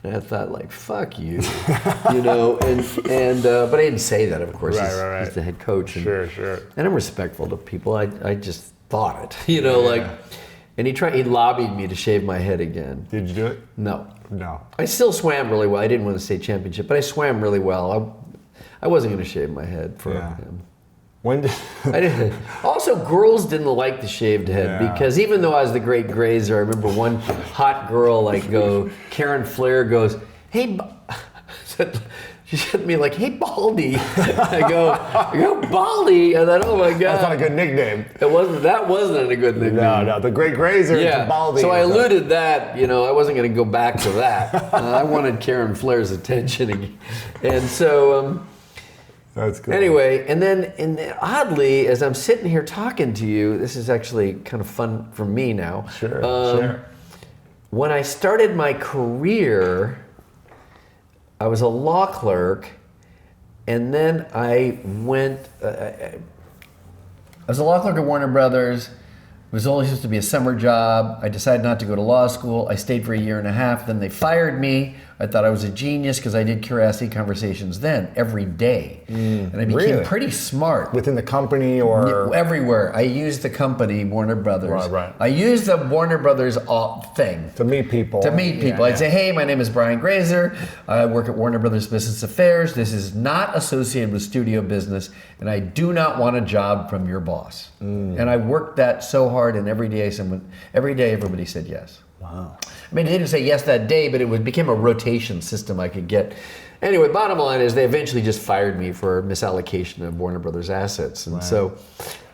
And I thought, like, fuck you, but I didn't say that, of course. Right. He's the head coach. And, Sure. And I'm respectful to people. I just thought it, and he lobbied me to shave my head again. Did you do it? No. No. I still swam really well. I didn't win the state championship, but I swam really well. I wasn't going to shave my head for him. When did I didn't. Also, girls didn't like the shaved head because even though I was the great Grazer, I remember one hot girl Karen Flair goes, hey, she said to me like, hey, Baldy. I go, Baldy. I thought, oh my God. That's not a good nickname. That wasn't a good nickname. No, the great Grazer to Baldy. So I alluded that, I wasn't going to go back to that. I wanted Karen Flair's attention again. And so, that's good. Anyway, and then oddly, as I'm sitting here talking to you, this is actually kind of fun for me now. Sure. When I started my career, I was a law clerk, and then I went. was a law clerk at Warner Brothers. It was only supposed to be a summer job. I decided not to go to law school. I stayed for a year and a half. Then they fired me. I thought I was a genius because I did Curiosity Conversations then every day. And I became pretty smart. Within the company or? Everywhere. I used the company, Warner Brothers. Right. I used the Warner Brothers thing. To meet people. I'd say, hey, my name is Brian Grazer. I work at Warner Brothers Business Affairs. This is not associated with studio business, and I do not want a job from your boss. And I worked that so hard, and every day everybody said yes. Wow. I mean, they didn't say yes that day, but it became a rotation system I could get. Anyway, bottom line is they eventually just fired me for misallocation of Warner Brothers assets. And so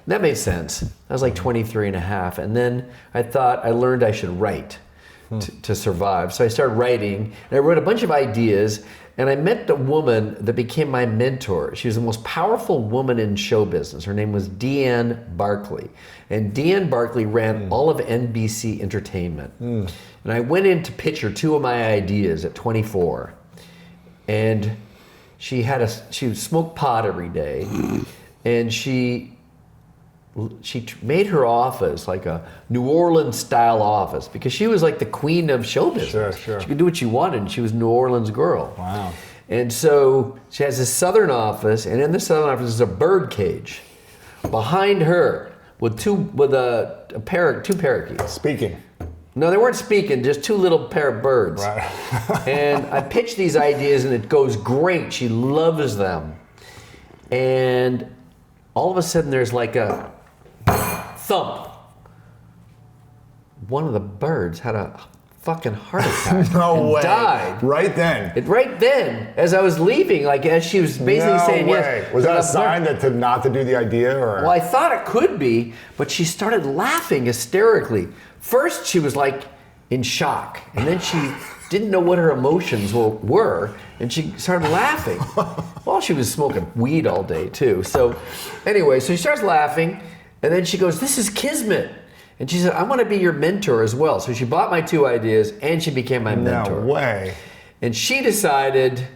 that made sense. I was like 23 and a half. And then I learned I should write to survive. So I started writing, and I wrote a bunch of ideas. And I met the woman that became my mentor. She was the most powerful woman in show business. Her name was Deanne Barkley. And Deanne Barkley ran all of NBC Entertainment. And I went in to pitch her two of my ideas at 24. And she smoked pot every day. And she made her office like a New Orleans style office because she was like the queen of show business. Sure. She could do what she wanted, and she was a New Orleans girl. Wow. And so she has this southern office, and in the southern office is a bird cage behind her with two parakeets. Speaking. No, they weren't speaking, just two little pair of birds. Right. And I pitched these ideas, and it goes great. She loves them. And all of a sudden, there's like a thump. One of the birds had a fucking heart attack. No way. Died. Right then. Right then, as I was leaving, like as she was basically saying yes. Was that a sign not to do the idea, or? Well, I thought it could be, but she started laughing hysterically. First, she was like in shock, and then she didn't know what her emotions were, and she started laughing. Well, she was smoking weed all day too. So anyway, so she starts laughing, and then she goes, "This is kismet." And she said, "I want to be your mentor as well." So she bought my two ideas, and she became my mentor. No way. And she decided,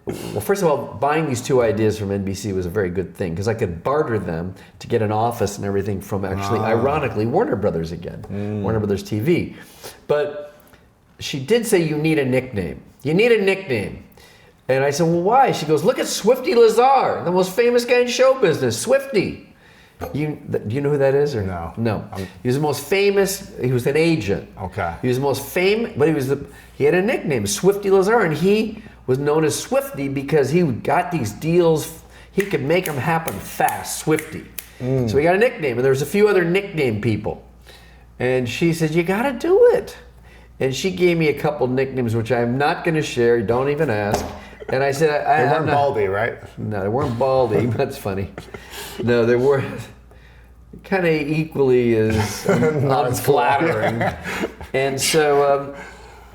well, first of all, buying these two ideas from NBC was a very good thing because I could barter them to get an office and everything from actually, ironically, Warner Brothers again, Warner Brothers TV. But she did say, you need a nickname. You need a nickname. And I said, well, why? She goes, look at Swifty Lazar, the most famous guy in show business, Swifty. Do you know who that is or no? No. He was the most famous. He was an agent. Okay. He was the most famous, but he had a nickname, Swifty Lazar, and he was known as Swifty because he got these deals. He could make them happen fast, Swifty. So he got a nickname, and there was a few other nickname people. And she said, "You got to do it." And she gave me a couple nicknames, which I'm not going to share. Don't even ask. And I said, They weren't Baldy, right? No, they weren't Baldy. That's funny. No, they were kind of equally as unflattering. And so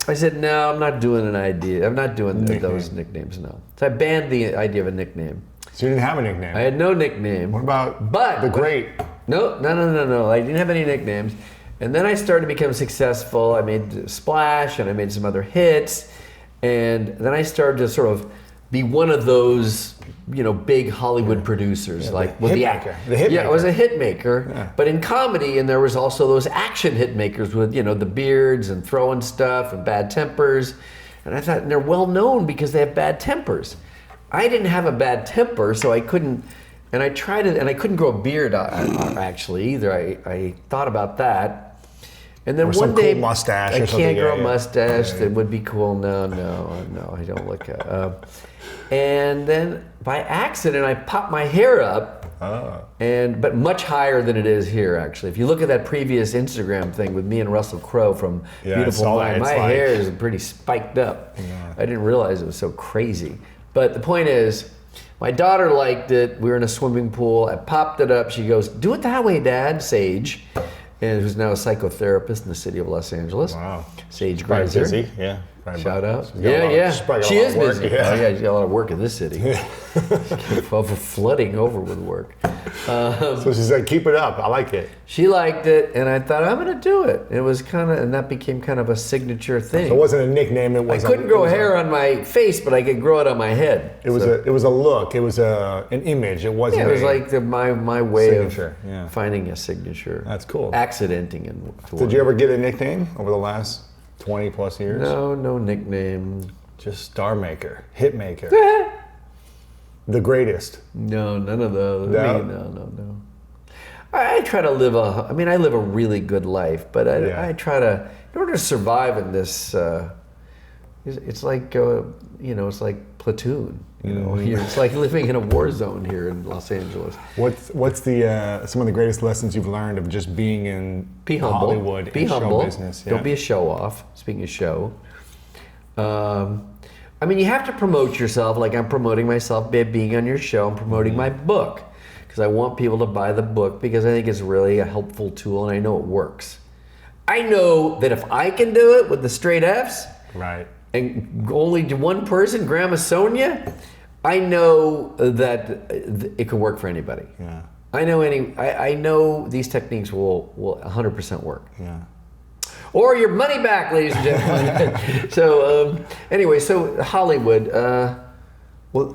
I said, no, I'm not doing an idea. I'm not doing those nicknames, no. So I banned the idea of a nickname. So you didn't have a nickname? I had no nickname. What about the Great? No. I didn't have any nicknames. And then I started to become successful. I made Splash, and I made some other hits. And then I started to sort of be one of those, big Hollywood producers, like with the hit maker. Yeah, I was a hit maker, but in comedy, and there was also those action hit makers with, the beards and throwing stuff and bad tempers. And I thought, and they're well known because they have bad tempers. I didn't have a bad temper, so I couldn't. And I tried it, and I couldn't grow a beard actually either. I thought about that. And then one day, cool mustache I or something. can't grow a mustache. That would be cool. No, I don't look. And then by accident, I popped my hair up, but much higher than it is here. Actually, if you look at that previous Instagram thing with me and Russell Crowe from Beautiful Mind, my hair is pretty spiked up. Yeah. I didn't realize it was so crazy. But the point is, my daughter liked it. We were in a swimming pool. I popped it up. She goes, "Do it that way, Dad." Sage. And who's now a psychotherapist in the city of Los Angeles. Wow. Sage Grazer. Busy, yeah. Shout out. She's got a lot- She is busy. Yeah. Oh, yeah, she's got a lot of work in this city. Flooding over with work. So she said, keep it up. I like it. She liked it, and I thought, I'm going to do it. It was and that became kind of a signature thing. So it wasn't a nickname. I couldn't grow hair on my face, but I could grow it on my head. It was a look. It was an image. It wasn't. Yeah, it was like my way signature, of finding a signature. That's cool. Accidenting it. Did you ever get a nickname over the last 20 plus years? No nickname. Just star maker, hit maker, the greatest. No, none of those. No? No. I try to live I live a really good life, but I try to, in order to survive in this, it's like, it's like Platoon. It's like living in a war zone here in Los Angeles. What's the some of the greatest lessons you've learned of just being in Hollywood Be and humble. show business? Yeah. Don't be a show off. Speaking of show, you have to promote yourself. Like I'm promoting myself by being on your show. I'm promoting my book because I want people to buy the book because I think it's really a helpful tool and I know it works. I know that if I can do it with the straight F's, right, and only to one person, Grandma Sonia, I know that it could work for anybody. Yeah. I know these techniques will 100% work. Yeah. Or your money back, ladies and gentlemen. So Hollywood.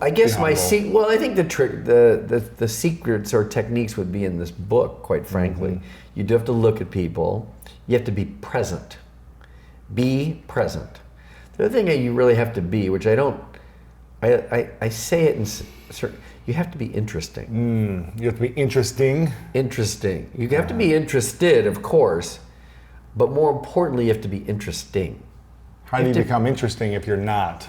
I guess I think the trick, the secrets or techniques would be in this book. Quite frankly, you do have to look at people. You have to be present. Be present. The other thing that you really have to be, which I don't, I say it in certain, you have to be interesting. You have to be interesting. Interesting. You have to be interested, of course, but more importantly, you have to be interesting. How do you become interesting if you're not?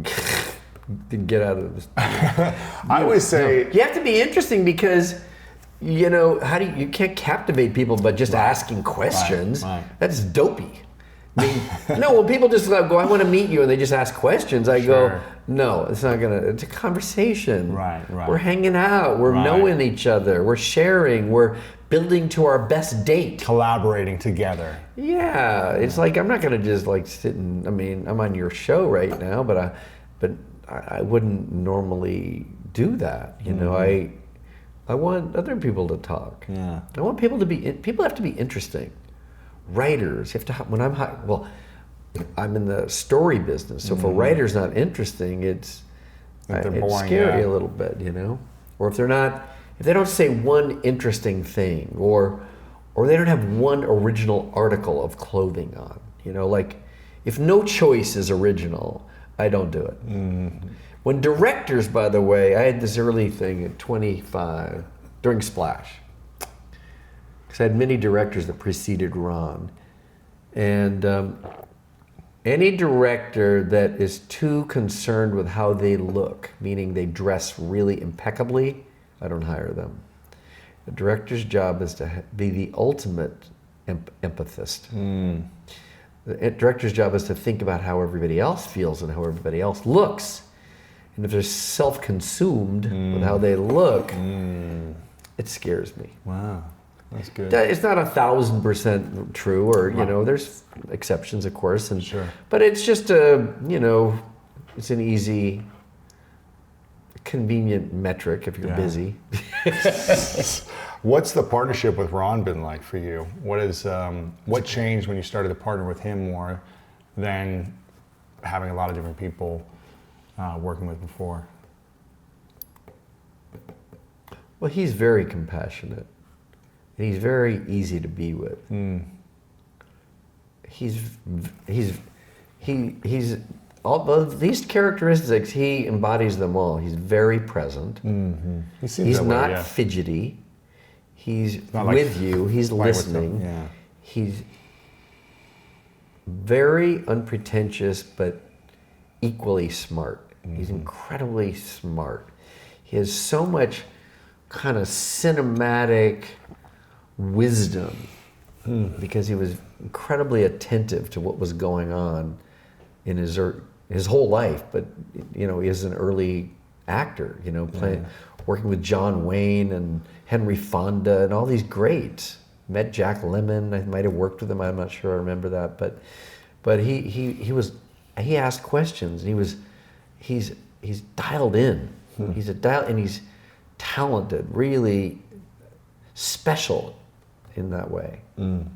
Get out of this. I always say you have to be interesting because you can't captivate people by just asking questions. Right. That's dopey. When people just go, I want to meet you, and they just ask questions, I go, no, it's not gonna. It's a conversation. Right. We're hanging out. We're knowing each other. We're sharing. We're building to our best date. Collaborating together. Yeah, it's like I'm not gonna just like sit and. I'm on your show right now, but I wouldn't normally do that. I want other people to talk. Yeah. I want people to be. People have to be interesting. Writers have to. When I'm in the story business, so if a writer's not interesting, it's boring, scary a little bit, Or if they don't say one interesting thing, or they don't have one original article of clothing on, like if no choice is original, I don't do it. When directors, by the way, I had this early thing at 25 during Splash. Because I had many directors that preceded Ron. And any director that is too concerned with how they look, meaning they dress really impeccably, I don't hire them. The director's job is to be the ultimate empathist. The director's job is to think about how everybody else feels and how everybody else looks. And if they're self-consumed with how they look, it scares me. Wow. That's good. It's not 1,000% true, or there's exceptions, of course, but it's just it's an easy, convenient metric if you're busy. What's the partnership with Ron been like for you? What changed when you started to partner with him more than having a lot of different people working with before? Well, he's very compassionate. And he's very easy to be with. He's all of these characteristics. He embodies them all. He's very present. He's not fidgety. He's with you. He's listening. Yeah. He's very unpretentious, but equally smart. He's incredibly smart. He has so much kind of cinematic wisdom because he was incredibly attentive to what was going on in his whole life. But he is an early actor. Working with John Wayne and Henry Fonda and all these greats. Met Jack Lemmon. I might have worked with him. I'm not sure. I remember that, but but he asked questions. And he's dialed in. And he's talented, really special in that way. And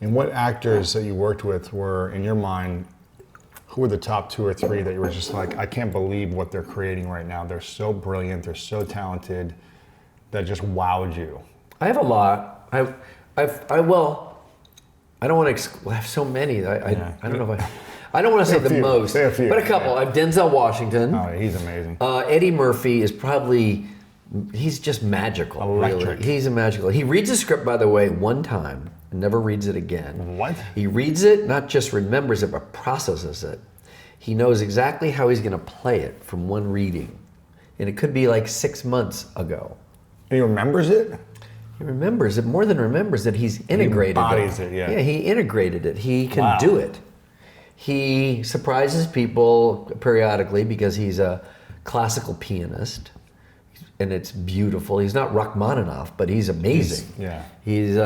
what actors that you worked with were, in your mind, who were the top 2 or 3 that you were just like, I can't believe what they're creating right now. They're so brilliant. They're so talented. That just wowed you. I have a lot. I don't want to. I have so many. I don't know if I don't want to say the most, Say a few. but a couple. I have Denzel Washington. Oh, he's amazing. Eddie Murphy is probably. He's just magical. Electric. Really. He's a magical. He reads a script, by the way, one time and never reads it again. What? He reads it, not just remembers it, but processes it. He knows exactly how he's going to play it from one reading, and it could be like 6 months ago. And he remembers it? He remembers it, more than remembers it, he's integrated He embodies it, yeah. Yeah, he integrated it. He can Wow. do it. He surprises people periodically because he's a classical pianist, and it's beautiful. He's not Rachmaninoff, but he's amazing. He's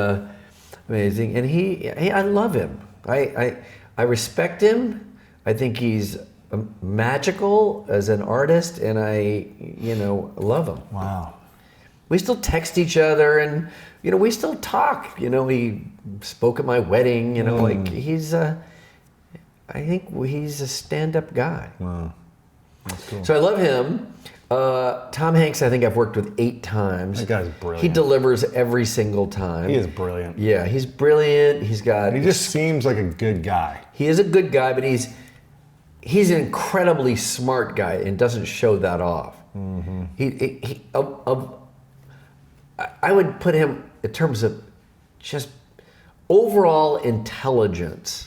amazing, and I love him. I respect him. I think he's magical as an artist, and I love him. Wow. We still text each other, and we still talk. He spoke at my wedding. Like he's I think he's a stand-up guy. Wow, that's cool. So I love him. Tom Hanks, I think I've worked with 8 times. That guy's brilliant. He delivers every single time. He is brilliant. Yeah, he's brilliant. He's got. And he just seems like a good guy. He is a good guy, but he's an incredibly smart guy and doesn't show that off. I would put him in terms of just overall intelligence.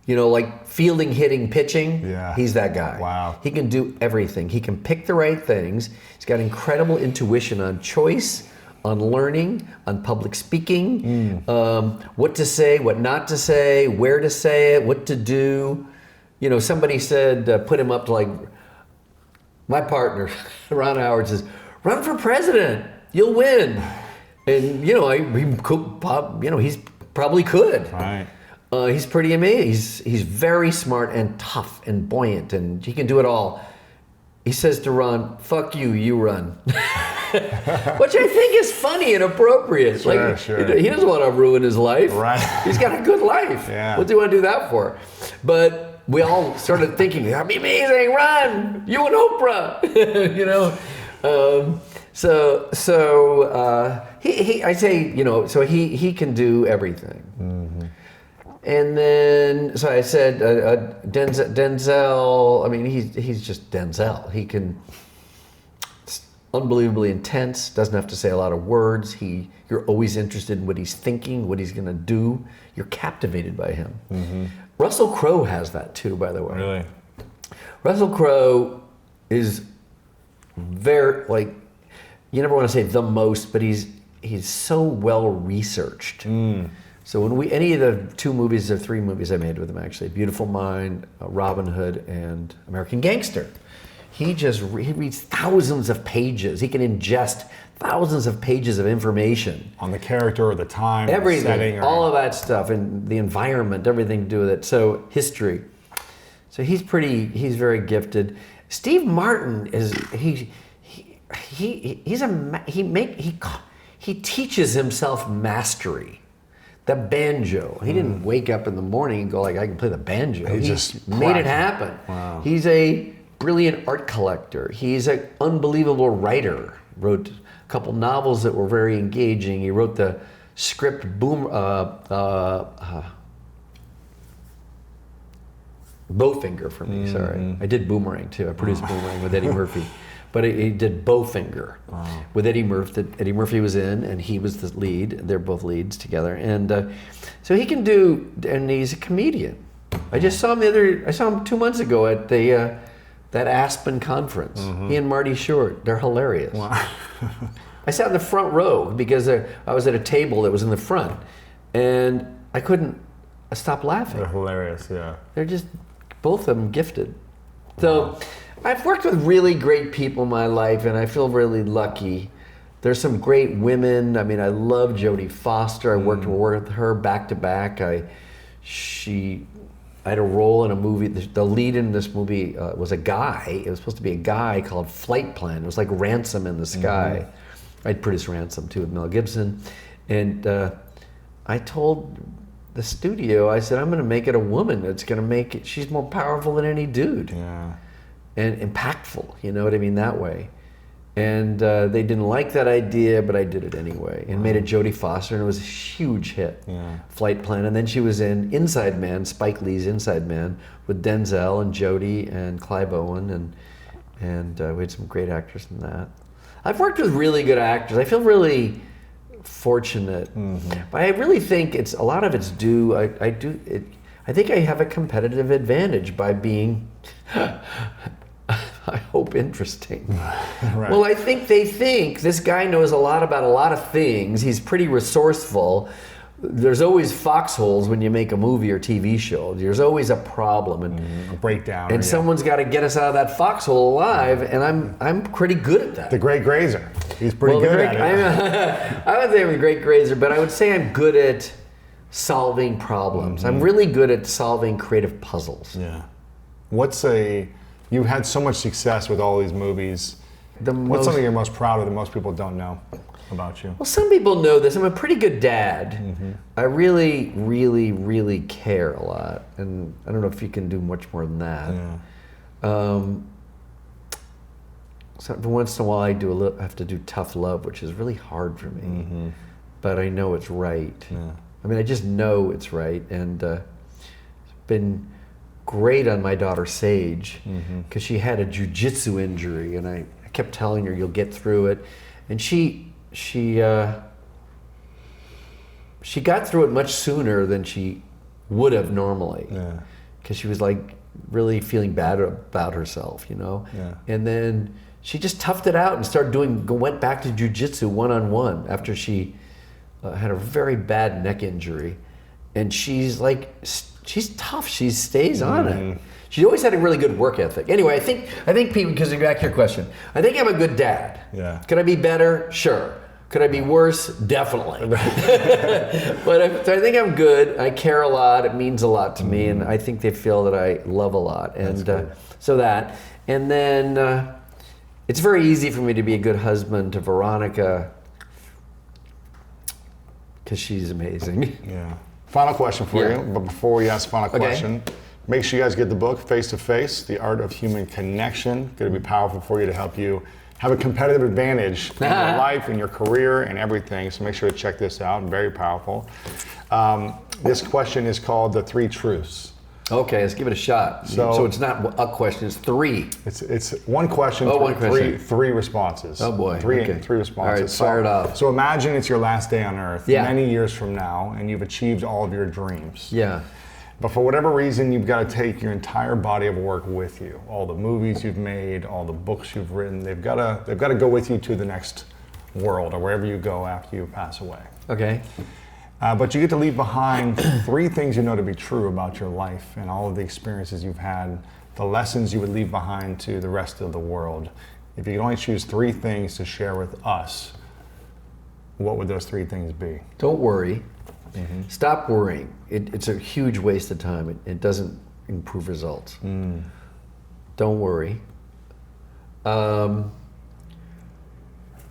Like fielding, hitting, pitching. Yeah. He's that guy. Wow. He can do everything. He can pick the right things. He's got incredible intuition on choice, on learning, on public speaking, what to say, what not to say, where to say it, what to do. Somebody said, put him up to like, my partner, Ron Howard says, run for president, you'll win. And, he's probably could. Right. He's pretty amazing. He's very smart and tough and buoyant, and he can do it all. He says to Ron, fuck you, you run. Which I think is funny and appropriate. Sure. He doesn't want to ruin his life. Right. He's got a good life. Yeah. What do you want to do that for? But we all started thinking, that'd be amazing, run, you and Oprah. He can do everything. And then, so I said, Denzel. I mean, he's just Denzel. He can, it's unbelievably intense. Doesn't have to say a lot of words. You're always interested in what he's thinking, what he's gonna do. You're captivated by him. Russell Crowe has that too, by the way. Really? Russell Crowe is very you never want to say the most, but he's so well researched. So when any of the 2 movies or 3 movies I made with him, actually, Beautiful Mind, Robin Hood, and American Gangster, he reads thousands of pages. He can ingest thousands of pages of information. On the character or the time, Everything, the setting. all of that stuff, and the environment, everything to do with it. So history. So he's very gifted. Steve Martin he teaches himself mastery. The banjo. He didn't wake up in the morning and go like, I can play the banjo. He just made it happen. Wow. He's a brilliant art collector. He's an unbelievable writer. Wrote a couple novels that were very engaging. He wrote the script Bowfinger for me, sorry. I did Boomerang too. I produced Boomerang with Eddie Murphy. But he did Bowfinger with Eddie Murphy that Eddie Murphy was in, and he was the lead. They're both leads together, and so he can do. And he's a comedian. I just saw him I saw him 2 months ago at the that Aspen conference. He and Marty Short. They're hilarious. Wow. I sat in the front row because I was at a table that was in the front, and I couldn't stop laughing. They're hilarious. Yeah. They're just both of them gifted. So. I've worked with really great people in my life, and I feel really lucky. There's some great women. I mean, I love Jodie Foster. I worked with her back to back. I had a role in a movie. The lead in this movie was a guy. It was supposed to be a guy called Flight Plan. It was like Ransom in the Sky. I'd produced Ransom too with Mel Gibson. And I told the studio, I said, I'm going to make it a woman that's going to make it, she's more powerful than any dude. Yeah. And impactful, you know what I mean, that way. And they didn't like that idea, but I did it anyway. And made it Jodie Foster, and it was a huge hit. Yeah. Flight Plan. And then she was in Inside Man, Spike Lee's Inside Man, with Denzel and Jodie and Clive Owen, and we had some great actors in that. I've worked with really good actors. I feel really fortunate, but I really think a lot of it's due. I think I have a competitive advantage by being, I hope, interesting. Right. Well, I think they think this guy knows a lot about a lot of things. He's pretty resourceful. There's always foxholes when you make a movie or TV show. There's always a problem and a breakdown. and someone's got to get us out of that foxhole alive. And I'm pretty good at that. The great Grazer. He's pretty good at it. I would say I'm a great grazer, but I would say I'm good at solving problems. I'm really good at solving creative puzzles. Yeah. You've had so much success with all these movies. What's something you're most proud of that most people don't know about you? Well, some people know this. I'm a pretty good dad. I really, really, really care a lot. And I don't know if you can do much more than that. Yeah. So every once in a while I have to do tough love, which is really hard for me. But I know it's right. Yeah. I mean, I just know it's right. And it's been great on my daughter Sage, because she had a jujitsu injury, and I kept telling her, you'll get through it. And she got through it much sooner than she would have normally, because she was like really feeling bad about herself, you know. Yeah. And then she just toughed it out and went back to jujitsu one-on-one after she had a very bad neck injury. And she's tough. She stays on it. She always had a really good work ethic. Anyway, I think people, because back to your question, I think I'm a good dad. Yeah. Could I be better? Sure. Could I be worse? Definitely. But so I think I'm good. I care a lot. It means a lot to me, and I think they feel that I love a lot. And so that. And then it's very easy for me to be a good husband to Veronica, because she's amazing. Yeah. Final question for you, but before we ask the final question, make sure you guys get the book, Face to Face, The Art of Human Connection. Going to be powerful for you to help you have a competitive advantage in your life, in your career, and everything. So make sure to check this out. Very powerful. This question is called The Three Truths. Okay, let's give it a shot. So it's not a question, it's three. It's one question, three responses. Oh boy. Three okay. responses. All right, fire it off. So imagine it's your last day on Earth, many years from now, and you've achieved all of your dreams. Yeah. But for whatever reason, you've got to take your entire body of work with you. All the movies you've made, all the books you've written, they've got to go with you to the next world or wherever you go after you pass away. Okay. But you get to leave behind three things you know to be true about your life and all of the experiences you've had, the lessons you would leave behind to the rest of the world. If you could only choose three things to share with us, what would those three things be? Don't worry. Stop worrying. It's a huge waste of time. It doesn't improve results. Don't worry.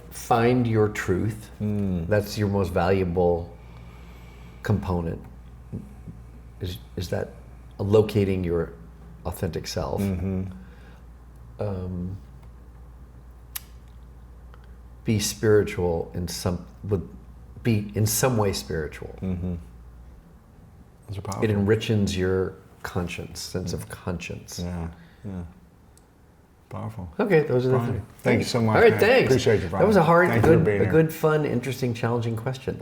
Find your truth. That's your most valuable component. Is that locating your authentic self. Be spiritual be in some way spiritual. Those are powerful. It enriches your conscience, sense of conscience. Yeah. Powerful. Okay, those are the Brian, three. thank you so much. All right, man. thanks. Appreciate you, Brian. That was a Thank you for being here. good, fun, interesting, challenging question.